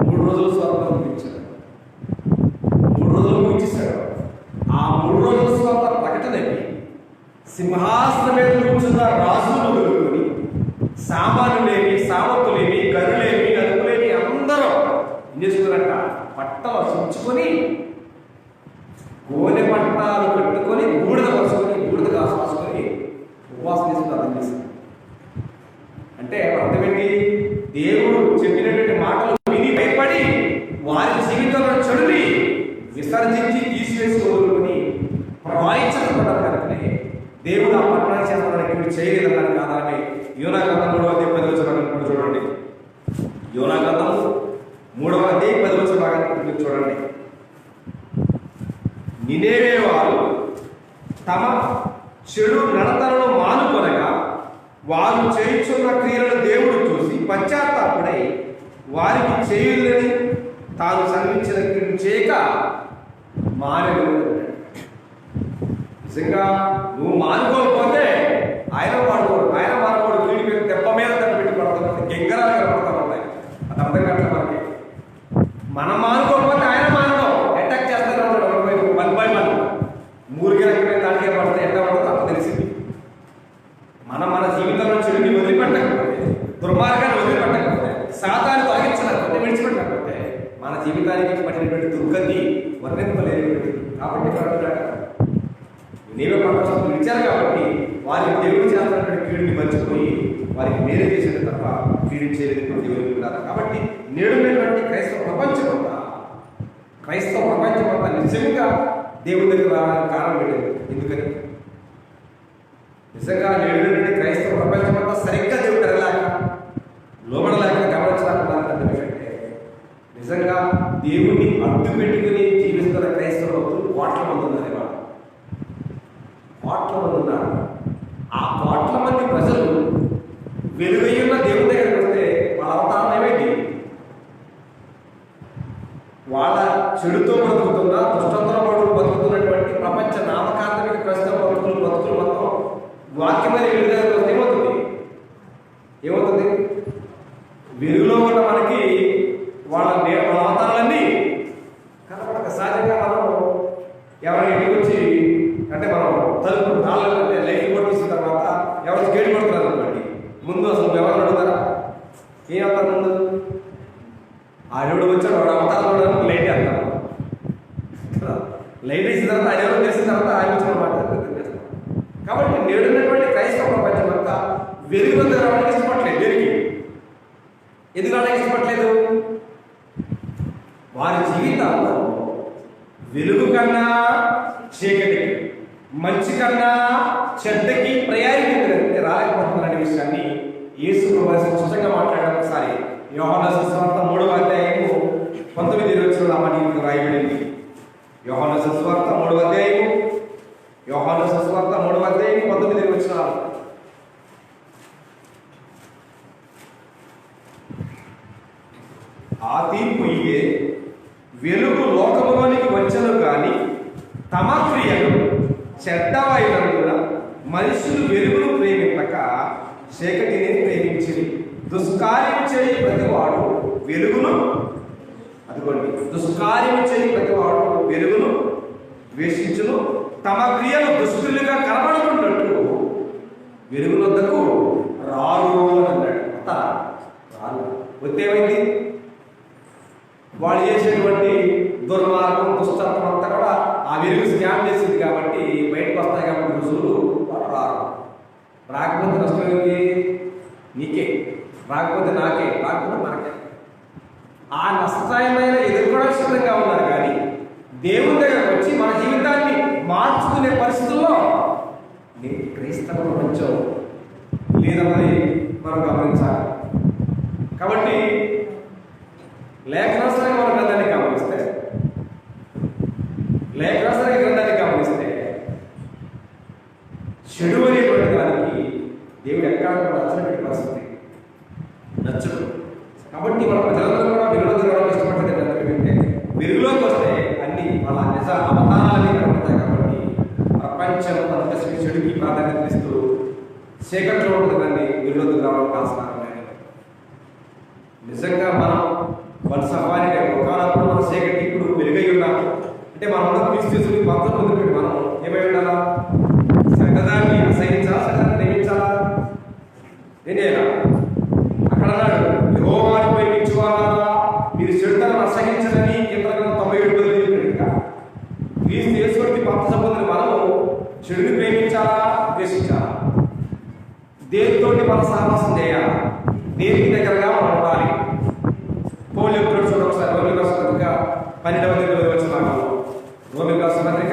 3 రోజులు స్వాతంత్రం ముగించాడు. 3 రోజులు ముగించేశాడు. ఆ 3 రోజుల స్వాతంత్ర ప్రకటనకి సింహాసనం మీద కూర్చున్న రాజులు మొదలుకొని సామాన్యులేమి, సామంతులేమి, గరులేమి, అదుపులేమి అందరూ ఏం చేసుకున్నారంట? పట్టలు చుంచుకొని గోనె పట్టాలు కట్టుకొని బూడిద పరుచుకొని బూడిద కాసుకొని ఉపవాసం చేసుకుని అర్థం చేశారు. అంటే అర్థం ఏంటి? దేవుడు చెప్పినటువంటి మాటలు విని భయపడి వారి జీవితంలో చెడుని విసర్జించి తీసివేసి వదులుకొని ప్రవాహించబడ్డారు. కనుకనే దేవుడు ఆ పట్టణాన్ని చేస్తానికి మీరు చేయలేదన్నాడు కాదని యోనా గ్రంథం 3వ అధ్యాయం 10వ వచనం చూడండి. యోనా గ్రంథం 3వ అధ్యాయం 10వ వచనం చూడండి. నినేవే వారు తమ చెడు నడతలను మానుకొనగా వారు చేయుచున్న క్రియలను దేవుడు చూసి పశ్చాత్తాపుడై వారికి చేయులని తాను సంధించిన క్రియను చేయక మానడు. నిజంగా నువ్వు మానుకోకపోతే ఆయన మానుకోడు వీడి మీద దెబ్బ మీద దెబ్బ పెట్టి పడుతుంది, గెంగరాలు కనపడతా ఉంటాయి. అది అర్థం కావట్లేదు మనకి. మనం మానుకోకపోతే ఆయన మానడం అటాక్ చేస్తూనే ఉంటాడు. 1 by 1 మూరిగే దానికే పడితే ఎట్లా పడుతుందో అంత తెలిసింది. మన జీవితంలో చెడుని వదిలిపెట్టకపోతే, దుర్మార్గాన్ని వదిలిపెట్టకపోతే, సాతాన్ని తొలగించలేకపోతే, విడిచిపెట్టకపోతే మన జీవితానికి పట్టినటువంటి దుర్గతి వర్ణింపలేనటువంటి. కాబట్టి నీవే పట్టణం విడిచారు కాబట్టి వారికి దేవుడు చేస్తున్నటువంటి కీడుని మర్చిపోయి వారికి మేలు చేసేది తప్ప కీడు చేయలేదు దేవుడికి ఉండాలి. కాబట్టి నేడున్నటువంటి క్రైస్తవ ప్రపంచం అంతా నిజంగా దేవుడి దగ్గర రావడానికి కారణం ఏంటి? ఎందుకని? నిజంగా నేడున్నటువంటి క్రైస్తవ ప్రపంచం అంతా సరిగ్గా దేవుడు ఎరలేక, లోబడలేక, గమనించలేకపోతే నిజంగా దేవుడిని అడ్డు పెట్టుకుని జీవిస్తున్న క్రైస్తవ భక్తులు కోట్ల మంది ఉన్నారు. కోట్ల మంది ఉన్నారు. ఆ కోట్ల మంది ప్రజలు వెలుగయ్యున్న దేవుడి దగ్గరికి వస్తే వాళ్ళ అవతారం ఏమైంది? వాళ్ళ చెడుతో బతుకుతున్న, దుష్టంతో బతుకుతున్నటువంటి ప్రపంచ నామకాంతమిక క్రైస్తవ బతుకులు మొత్తం వాక్యమైన వెలుగు దగ్గరికి వస్తే ఏమవుతుంది? వెలుగులో ఉన్న మనకి వాళ్ళ అవతారాలన్నీ కనపడక సహజంగా మనం ఎవరైనా ఇంటికి వచ్చి అంటే మనం తలుపు అంటే లైట్లు కొట్టేసిన తర్వాత ఎవరు గేటు కొడుతున్నారు అనుకోండి, ముందు అసలు ఎవరు అడుగుతారా? ఏం అవుతారు? ముందు ఆడెవడు వచ్చాడు, వాడు అవతారం లైట్ వేస్తాం. లైట్ వేసిన తర్వాత ఆయన ఎవరు చేసిన తర్వాత ఆయన వచ్చిన మాట్లాడుతాం. కాబట్టి నేడున్నటువంటి క్రైస్తవ ప్రపంచం అంతా వెలుగులో రావడానికి ఇష్టపడలేదు. ఎందుకు రావడానికి ఇష్టపడలేదు? వారి జీవితాల్లో వెలుగు కన్నా చీకటికి, మంచి కన్నా చెడ్డకి ప్రయారిటీ రాలేకపోతున్నారనే విషయాన్ని యేసు స్పష్టంగా మాట్లాడడం. ఒకసారి యోహాను సువార్త 3వ అధ్యాయము 19 వచనంలో ఆ మాట రాయబడింది. యోహాను సువార్త 3వ అధ్యాయము 19 వచనాలు. ఆ తీర్పు ఇదే, వెలుగు లోకములోనికి వచ్చను కానీ తమ క్రియలు చెడ్డవైనందున మనుషులు వెలుగును ప్రేమింపక చీకటిని ప్రేమించిరి. దుష్కార్యం చేయి ప్రతివాడు వెలుగును ద్వేషించును, తమ క్రియలు దుష్టులుగా కనబడుతున్నట్టు వెలుగునొద్దకు రారు అని అన్నాడు. రారు వస్తే ఏమైంది? వాళ్ళు చేసేటువంటి దుర్మార్గం దుష్టత్వం అంతా కూడా ఆ వెలుగు స్కామ్ చేసింది కాబట్టి బయటకు వస్తాయి కాబట్టి రుజువులు వాళ్ళు రారు. రాకపోతే నష్టం నీకే, రాకపోతే నాకే, రాకపోతే మనకే. ఆ నష్టమైన ఎదుర్కోవడం సిద్ధంగా ఉన్నారు కానీ దేవుని దగ్గరకు వచ్చి మన జీవితాన్ని మార్చుకునే పరిస్థితుల్లో నేను క్రైస్తవం కొంచెం లేదన్నది మనం గమనించాలి. కాబట్టి లేఖనాశ్రయ గ్రంథాన్ని గమనిస్తే చెడు అనేటువంటి దానికి దేవుడు ఎక్కడ నచ్చని పరిస్థితి నచ్చదు. కాబట్టి మన ప్రజలందరూ కూడా వెలుగులోకి రావడం ఇష్టపడేది ఏంటంటే వెలుగులోకి వస్తే అన్ని వాళ్ళ నిజ అవతారాలన్నీ కనబడతాయి. కాబట్టి ప్రపంచం అంత చెడుకి ప్రాధాన్యత ఇస్తూ చీకట్లో ఉంటుంది కానీ వెలుగులోకి రావడం కాస్త నిజంగా మనం వలసవారిగా ఒకనప్పుడు మన చీకటి ఇప్పుడు వెలుగై ఉన్నాము అంటే మనం క్రీస్తుని భక్తులు పొందుతుంది. మనం ఏమై ఉండాలా? సగదాన్ని అసహించాలా, సగదాన్ని ప్రేమించాలా? ఏం చేయాలా? అక్కడ అన్నాడు యెహోవాను ప్రేమించువారా మీరు చెడుతనం అసహించదని కేవలం 97 క్రీస్తు యేసుకి భక్త సంబంధులు మనము చెడుని ప్రేమించాలా, ద్వేషించాలా? దేనితోటి మన సహవాసం చేయాలా? దేనికి దగ్గరగా మనం ఉండాలి? పౌలు చెప్తున్నాడు చూడ ఒకసారి రోమిలకు రాసిన పత్రిక 12వ అధ్యాయం వచ్చిన భాగంలో రోమిలకు రాసిన పత్రిక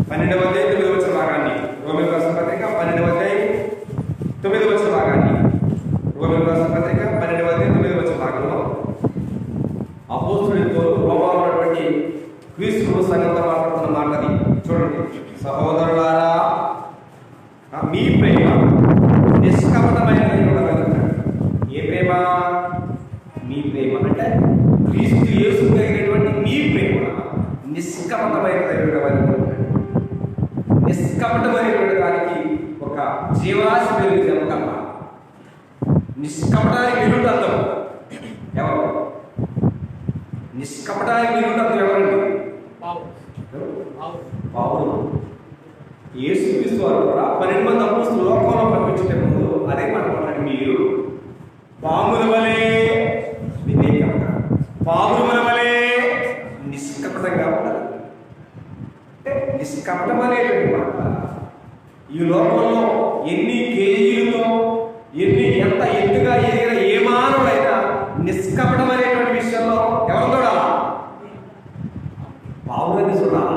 12వ అధ్యాయం 9వ వచ్చిన భాగాన్ని రోమిలకు రాసిన పత్రిక 12వ అధ్యాయం 9వ వచ్చిన భాగాన్ని రోమిలకు రాసిన పత్రిక 12వ అధ్యాయం 9వ వచ్చిన భాగంలో అపోస్తలుడితో రోమాలో ఉన్నటువంటి క్రీస్తు సంఘంతో మాట్లాడుతున్న మాటది చూడండి. సహోదరులారా మీ ప్రేమ నిష్కపటమైనది ఉండగలుగుతాడు. ఏ ప్రేమ? మీ ప్రేమ అంటే క్రీస్తు యేసు కలిగినటువంటి మీ ప్రేమ నిష్కపటమైనది. నిష్కపటమైనటువంటి దానికి ఒక జీవరాశి పేరు చెప్పగలమా? నిష్కపటానికి నిరుండర్థం ఎవరు? నిష్కపటానికి నిరుండర్థం ఎవరండి? పావులు. యేసు క్రీస్తు వారు కూడా 12 మంది అపోస్తలులు లోకంలో పంపించేటప్పుడు అదే మాట్లాడారు. మీరు పాముల వలె వివేకంగా, పాముల వలె నిష్కపటంగా ఉండాలి. అంటే నిష్కపటం అనేటువంటి మాట ఈ లోకంలో ఎన్ని కేజీలతో ఎంత ఎత్తుగా ఎదిగిన ఏ మానవుడైనా నిష్కపటం అనేటువంటి విషయంలో ఎవరు చూడాలా? పావులని చూడాలా?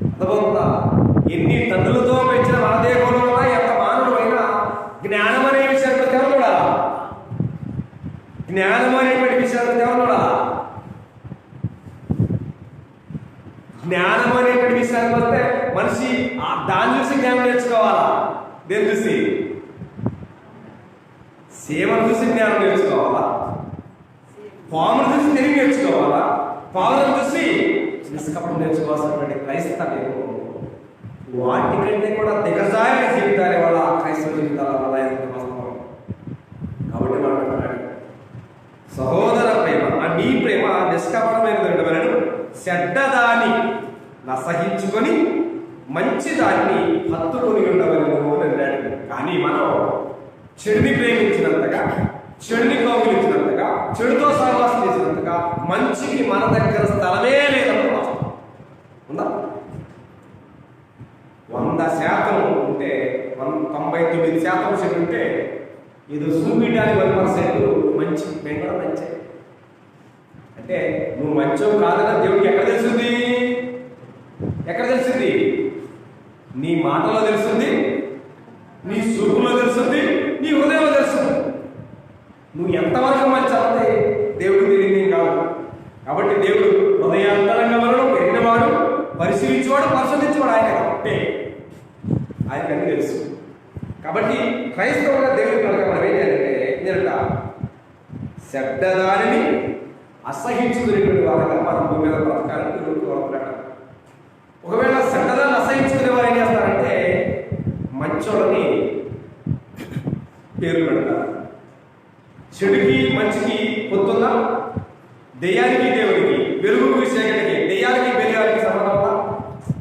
అర్థమవుతుందా? ఎన్ని తండ్రులతో పెంచిన మన దేవుడు ఎంత మానవుడు అయినా జ్ఞానం అనే విషయాన్ని ఎవరు చూడాలా? జ్ఞానం అనేటువంటి విషయాన్ని ఎవరు చూడాలా? జ్ఞానం అనేటువంటి విషయానికి వస్తే మనిషి దాన్ని చూసి జ్ఞానం నేర్చుకోవాలా? దేని చూసి? సేవను చూసి జ్ఞానం నేర్చుకోవాలా? పామును చూసి తెలివి నేర్చుకోవాలా? పావులను చూసి నిష్కపటం నేర్చుకోవాల్సినటువంటి క్రైస్తవ్యం వాటికంటే కూడా దిగజారిన జీవితాల వల్ల క్రైస్తవ జీవితాల వల్ల ఎంత వాస్తవం. కాబట్టి మాట్లాడాలి సహోదర ప్రేమ మీ ప్రేమ నిష్కపటమైనది. చెడ్డదాన్ని నసహించుకొని మంచి దాన్ని హత్తుకొని ఉండవలను అన్నాడు. కానీ మనం చెడుని ప్రేమించినంతగా, చెడుని కౌగిలించినంతగా, చెడుతో సహవాసం చేసినంతగా మంచికి మన దగ్గర స్థలమే లేదన్న వాస్తవం ఉందా? 100% ఉంటే 99% చెడు ఉంటే ఇది చూపించడానికి 1% మంచి. మేము కూడా మంచి అంటే నువ్వు మంచో కాదని దేవుడికి ఎక్కడ తెలుస్తుంది? ఎక్కడ తెలుస్తుంది? నీ మాటలో తెలుస్తుంది, నీ చూపులో తెలుస్తుంది, నీ హృదయంలో తెలుస్తుంది. నువ్వు ఎంతవరకు మంచి అంటే దేవుడికి తెలియదు కాదు. కాబట్టి దేవుడు హృదయాంతరంగా వలన ఎరిగినవాడు, పరిశీలించేవాడు, పరిశోధించేవాడు ఆయన కాబట్టి ఆయనకన్నీ తెలుసు. కాబట్టి క్రైస్తవుగా దేవుడి కనుక మనం ఏం చేయాలంటే ఏంటంట చెడ్డదానిని అసహించుకునేటువంటి వారంగా మనం భూమి మీద బ్రతకాలని కోరుకుంటాడు. ఒకవేళ చెడ్డదాన్ని అసహించుకునే వారు ఏం చేస్తారంటే మంచోళ్ళని పేర్లు పెడతారు. చెడుకి మంచికి పొత్తుందా? దెయ్యానికి దేవుడికి, వెలుగుకి చీకటికి, దెయ్యానికి బెలియానికి సంబంధంగా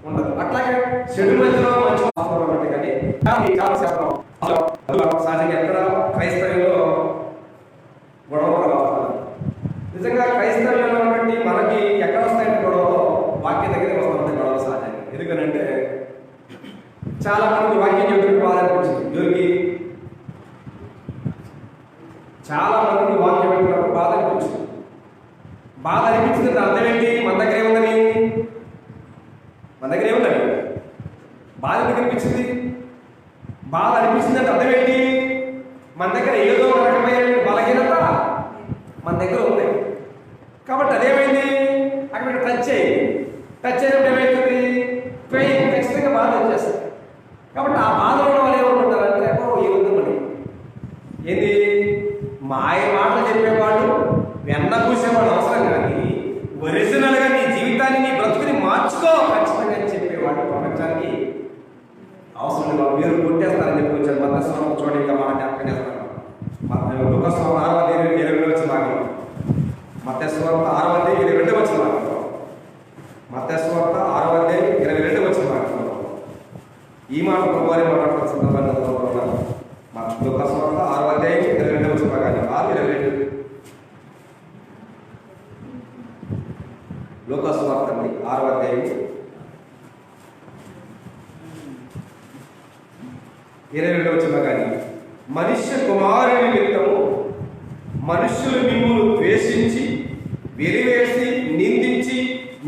ఉండదు. అట్లాగే చెడు మధ్యలో మంచి అంటే కానీ చాలా శాతం సహజంగా ఎక్కడ క్రైస్తవ్యంలో గొడవ నిజంగా క్రైస్తవ్యంలో మనకి ఎక్కడ వస్తాయంటే గొడవలో వాక్యం దగ్గరే వస్తూ ఉంటాయి గొడవలు సహజంగా. ఎందుకనంటే చాలా మంది వాక్యం చెబుతుంటే బాధ అనిపించింది. ఎవరికి? చాలా మందికి వాక్యం పెట్టినప్పుడు బాధ అనిపించింది. బాధ అనిపించింది అర్థం ఏంటి? మన దగ్గర ఏముందని బాధ ఎందుకు అనిపించింది? బాధ అనిపించింది అంటే అర్థం ఏంటి? మన దగ్గర ఏదో ఒక రకమైన బలహీనత మన దగ్గర ఉంది. కాబట్టి అదేమైంది? అక్కడ టచ్ అయినప్పుడు ఏమైతుంది? పెయిన్, ఖచ్చితంగా బాధ వచ్చేస్తుంది. కాబట్టి ఆ బాధలో వాళ్ళు ఏమనుకుంటారంటే ఏముందని ఏంది మాయ మాటలు చెప్పేవాడు, వెన్న పూసేవాడు అవసరం, కానీ ఒరిజినల్గా నీ జీవితాన్ని నీ బ్రతుకుని మార్చుకో ఖచ్చితంగా చెప్పేవాడు ప్రపంచానికి అవసరం లేదు. మీరు కొట్టేస్తారని చెప్పి వచ్చారు. మతస్వామి చూడండి, ఇంకా మనం జ్ఞాపకం చేస్తాను. లోకస్వామి 6:22 వచ్చిన భాగంలో, మతస్వార్త 6:22 వచ్చిన భాగంలో, మతస్వార్త 6:22 వచ్చిన భాగంలో ఈ మాట ప్రభువారి మాట్లాడుతున్న సందర్భాన్ని లోకస్వార్త 6:22 వచ్చిన భాగాన్ని 6:22 లోకస్వార్త 6:22 వచ్చిన భాగాన్ని, మనుష్య కుమారుని నిమిత్తము మనుష్యులు మిమ్మల్ని ద్వేషించి వెలివేసి నిందించి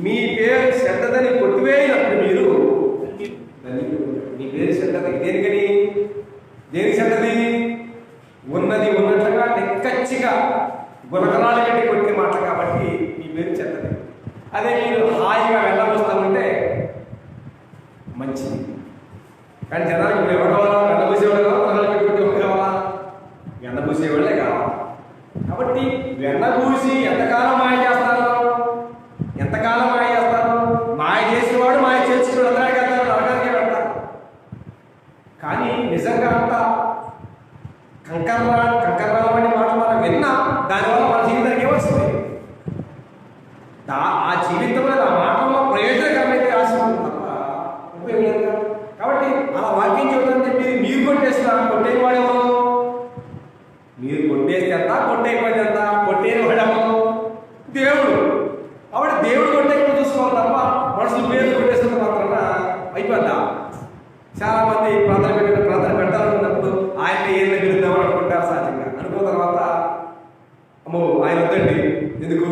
మీ పేరు చెడ్డదని కొట్టివేయినప్పుడు మీరు మీ పేరు చెడ్డది దేనికి చెడ్డది? ఉన్నది ఉన్నట్లుగా నిక్కచ్చిగా గుణగణాలు పెట్టి కొట్టే మాట కాబట్టి మీ పేరు చెడ్డది. అదే మీరు హాయిగా వెళ్ళబోస్తామంటే మంచిది. కానీ జనానికి ఇప్పుడు ఎవరు కావాలా? వెన్నబూసేవాళ్ళు కావాలి, గుణాలు పెట్టుకుంటే ఎవరు కావాలా? వెన్నబూసేవాళ్ళే కావాలి. కాబట్టి వెన్నబూసి ఎంతకాలం మాయ చేస్తారు? మాయ చేసేవాడు మాయ చేసుకున్నాడు అందరికీ వెళ్తారు, నరకానికి వెళ్తారు. కానీ నిజంగా అంత కంకర్రాలు అనే మాట మనం విన్నా దానివల్ల మన జీవితానికి ఏమొస్తుంది? ఆ జీవితంలో ఆ మాటల్లో ప్రయోజనకరమైతే ఆశ ఉంటుంది తప్ప ఉపయోగం. కాబట్టి అలా వాక్యం చెబుతుంటే మీరు కొట్టేస్తున్నారు. కొట్టేవాడేమో మీరు కొట్టేస్తే ఎంత, కొట్టేయకపోతే ఎంత? కొట్టేవాడేమో దేవుడు. కాబట్టి దేవుడు కొట్టేయకుండా చూసుకోవాలి తప్ప మనుషులు పేరు కొట్టేస్తున్న మాత్రాన అయిపోద్దా? చాలా మంది ప్రార్థన పెట్టాలనుకున్నప్పుడు ఆయన ఏం గెలుద్దామని అనుకుంటారు సహజంగా. అనుకున్న తర్వాత అమ్మో ఆయన వద్దండి, ఎందుకు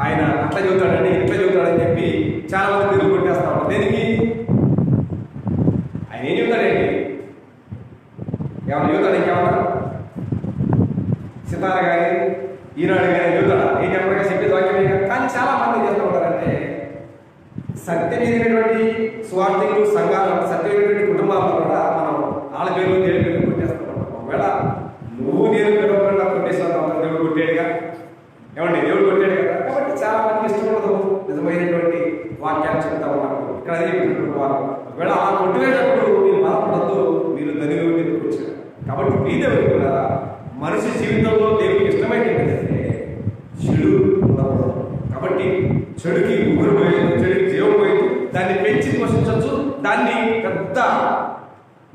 ఆయన అట్లా చెబుతాడండి ఇట్లా చెబుతాడని చెప్పి చాలా మంది పేరు కొట్టేస్తా ఉంటారు. దేనికి? ఆయన ఏం చెబుతాడండి? ఏమన్నా చెబుతాడు? ఇంకేమన్నా సితార కానీ ఈనాడు కానీ చెబుతాడా? ఏం చెప్పగా చెప్పేది వాక్యమే. కానీ చాలా మంది చేస్తూ ఉంటారంటే సత్యమైనటువంటి స్వార్థికులు సంఘాలు, సత్యమైనటువంటి కుటుంబాలను కూడా మనం వాళ్ళ పేర్లు దేవుడి పేర్లు కొట్టేస్తూ ఉంటాం. ఒకవేళ నువ్వు నేను పిలవకుండా కొట్టేస్తాను, దేవుడు కొట్టాడుగా. ఏమండి? దేవుడు కొట్టాడు కదా. కాబట్టి చాలా మంది ఇష్టపడదు నిజమైనటువంటి వాక్యాలు చెప్తా ఉన్నారు. ఇక్కడ అదే వారు ఒకవేళ అలా కొట్టుకునేటప్పుడు మీరు బాధపడద్దు, మీరు ధనిలో వచ్చారు. కాబట్టి మీ దేవుడు కూడా మనిషి జీవితంలో దేవుడికి ఇష్టమైనది ఏంటంటే చెడు ఉండకూడదు. కాబట్టి చెడుకి ఊరు పోయేది, చెడుకి జీవం పోయేది, దాన్ని పెంచి పోషించవచ్చు, దాన్ని పెద్ద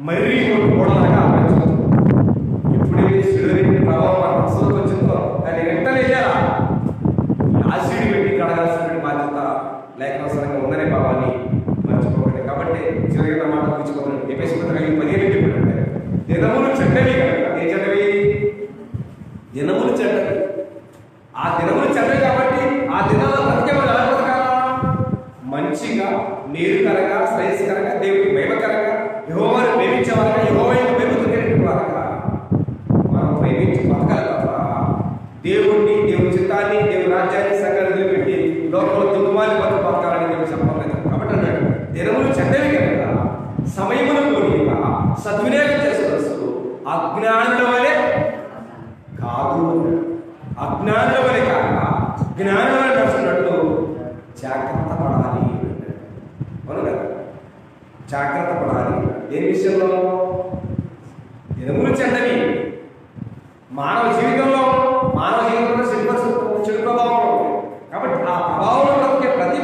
మర్రి కూడలాగా పెంచవచ్చు. ఎప్పుడైతే చెడు ప్రభావం మన మనసులోకి వచ్చిందో దాన్ని వెంటనే చేయాలా? యాసిడ్ పెట్టి కడగాల్సిన బాధ్యత లేఖనానుసారంగా ఉందనే భావాన్ని మర్చిపోకండి. కాబట్టి చివరిగా మాట కూర్చుకోకండి. ఎఫెసీ పత్రిక 15 చెప్పాడంటే దినములు చెడ్డవి కనుక. ఏ చెడ్డవి? దినములు చెడ్డవి. ఆ దినములు చెడ్డవి కాబట్టి ఆ దినాల్లో బ్రతికేవాళ్ళు ఎలా బ్రతకాలా? మంచిగా, నీరుకరంగా, శ్రేయస్కరంగా, దేవుడికి మహిమకరంగా, యెహోవాను ప్రేమించేవారుగా, యెహోవాను ప్రేమించేటువంటి వారుగా మనం ప్రేమించి బతకాలి తప్ప దేవుడిని, దేవుడి చిత్తాన్ని, దేవుడి రాజ్యాన్ని, సంఘాన్ని పెట్టి లోకంలో దుర్మార్గ బతకాలని చెప్పి చెప్పలేదు. కాబట్టి అన్నాడు దినములు చెడ్డవి కనుక సమయమును కోరిక సద్వినియోగం చేసుకోవచ్చు. అజ్ఞానుల వలె కాదు, అజ్ఞానుల వలె కాక జ్ఞానుల వలె నడుస్తున్నట్లు జాగ్రత్త పడాలి. అవును కదా? జాగ్రత్త పడాలి. దేని విషయంలో? దినములు చెడ్డవి. మానవ జీవితంలో చెడు ప్రభావం ఉంటుంది. కాబట్టి ఆ ప్రభావంలో బ్రతికే ప్రతి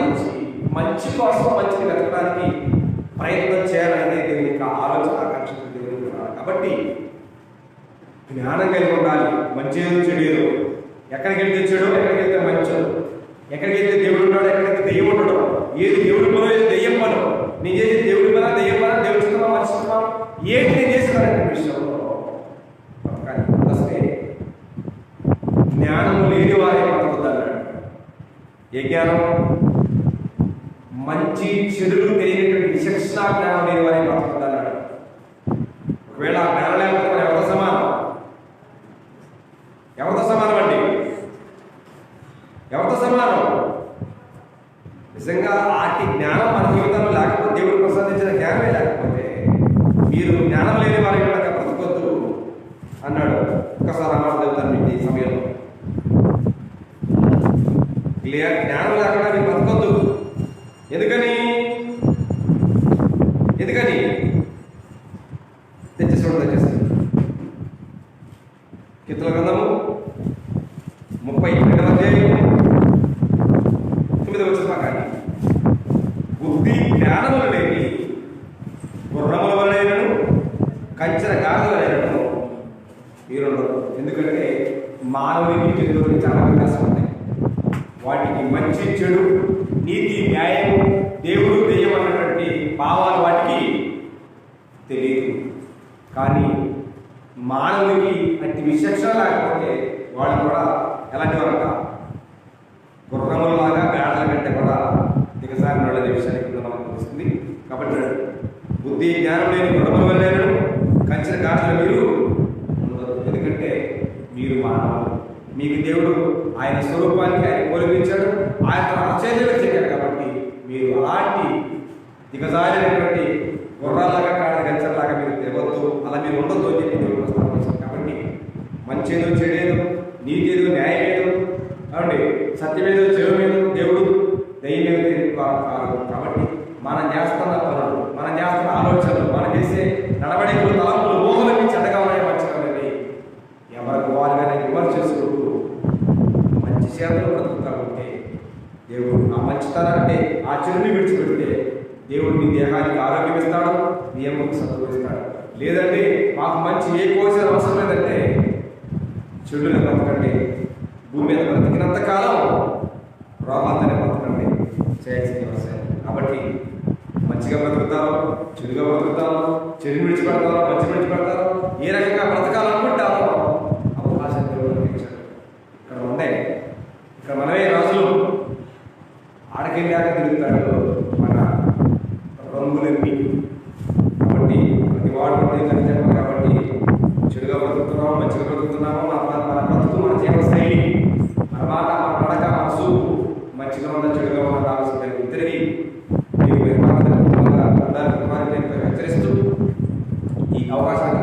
మంచి కోసం మంచిని వెతకడానికి ప్రయత్నం చేయాలనేది దేవుని యొక్క ఆలోచన, ఆకాంక్ష దేవుని. కాబట్టి జ్ఞానం కలిగి ఉండాలి. మంచి ఏదో చెడు ఏదో, ఎక్కడికి వెళ్తే చెడు, ఎక్కడికి వెళ్తే మంచి వచ్చారు. ఎక్కడికైతే దేవుడు ఉన్నాడో, ఎక్కడైతే దెయ్యం ఉండడో, ఏది దేవుడి పనో ఏది దెయ్యం పనో, నేను చేసి దేవుడి పన దెయ్యం పన, దేవుడి చిత్తమా మనిషి చిత్తమా, ఏంటి నేను చేస్తున్నానంటే విషయంలో కానీ అసలే జ్ఞానం లేని వారే బతుకుతాడు. ఏ జ్ఞానం? మంచి చెడులు తెలియనటువంటి విచక్షణ జ్ఞానం లేని వారే బతుకుతాడు. ఒకవేళ ఆ జ్ఞానం లేకపోతే మనం ఎవరితో సమానం? ఎవరితో సమానం అండి? ఎవరితో సమానం? నిజంగా ఆటి జ్ఞానం మన జీవితంలో లేకపోతే, దేవుడు ప్రసాదించిన జ్ఞానమే లేకపోతే మీరు జ్ఞానం లేని వారి కనుక బ్రతకొద్దు అన్నాడు. ఒక్కసారి అమాట చెబుతాను మీకు ఈ సమయంలో. జ్ఞానం లేకుండా మీరు బ్రతకొద్దు. ఎందుకని తెచ్చేసి కీర్తనల గ్రంథము 32వ అధ్యాయం 9వ వచనం కానీ బుద్ధి జ్ఞానములు లేని గుర్రముల వలనైనను కంచెర గాడిదల వలనైనను మీరుండరు. ఎందుకంటే మానవునికి జంతువులకి చాలా వ్యత్యాసం ఉంటాయి. వాటికి మంచి చెడు, నీతి న్యాయం, దేవుడు దెయ్యం అన్నటువంటి భావాలు వాటికి తెలియదు. కానీ మానవునికి అతి విచక్షణ లేకపోతే వాళ్ళు కూడా ఎలాంటి వారంట? గుర్రములలాగా గాడిదల కంటే కూడా దిగజారిన వాళ్ళ విషయానికి మనకు తెలుస్తుంది. కాబట్టి బుద్ధి జ్ఞానం లేని గుర్రముల వలనైనను కంచెర గాడిదల మీరు ఉండదు. ఎందుకంటే మీరు మానవులు. మీకు దేవుడు ఆయన స్వరూపానికి ఆయన పోలించాడు, ఆయన అరచేతులు చెక్కాడు. కాబట్టి మీరు అలాంటి దిగజారినటువంటి గుర్రాలాగా కాడిన గంచర్లాగా మీరు తిరగద్దు, అలా మీరు ఉండొద్దు అని చెప్పి దేవుడు ప్రస్తావించారు. కాబట్టి మంచేదో చెడేదో, నీతిదో న్యాయం ఏదో, కాబట్టి సత్యమేదో చెడుమేదో దేవుడు దయ్యం ఏదో కాదు. కాబట్టి మనం చేస్తున్న పనులు, మనం చేస్తున్న ఆలోచనలు, మనం చేసే నడవడికలు, తలంపులు, ఊహలకి చెడ్డగా ఉన్నాయి, మంచిగా ఉన్నాయి, ఎవరికి వారుగానే విమర్శించుకుంటూ మంచి చేతలు బ్రతుకుతా ఉంటే దేవుడు ఆ మంచితనాన్ని, ఆ చెడుని విడిచిపెడితే దేవుడు నీ దేహానికి ఆరోగ్యం ఇస్తాడు, నీ ఎముకకు సంతోషిస్తాడు. లేదంటే మాకు మంచి ఏ కోసిన అవసరం లేదంటే చెడుని బ్రతకండి, భూమి మీద బ్రతికినంత కాలం రోగాలతోనే బ్రతకండి, చేయాల్సిన అవసరం. కాబట్టి మంచిగా బ్రతుకుతారు, చెడుగా బ్రతుకుతారు, చెడు విడిచిపెడతారు, మంచి విడిచిపెడతారు, ఏ రకంగా బ్రతకాలనుకుంటారో అవకాశం దేవుడు ఇచ్చాడు. ఇక్కడ ఉన్నాయి, ఇక్కడ మనమే రాజులు ఆడకెళ్ళాక తిరుగుతాడు మన రంగులెంపి. కాబట్టి ప్రతి వాడు చెప్పాలి. కాబట్టి చెడుగా బ్రతుకుతున్నాము, మంచిగా బ్రతుకుతున్నాము, మన బ్రతుకు, మన జీవన శైలి, మన మాట, మన నడక, మన చూపు మంచిగా ఉన్న చెడుగా ఉన్న కావాల్సిన ఇద్దరికి హెచ్చరిస్తూ ఈ అవకాశాన్ని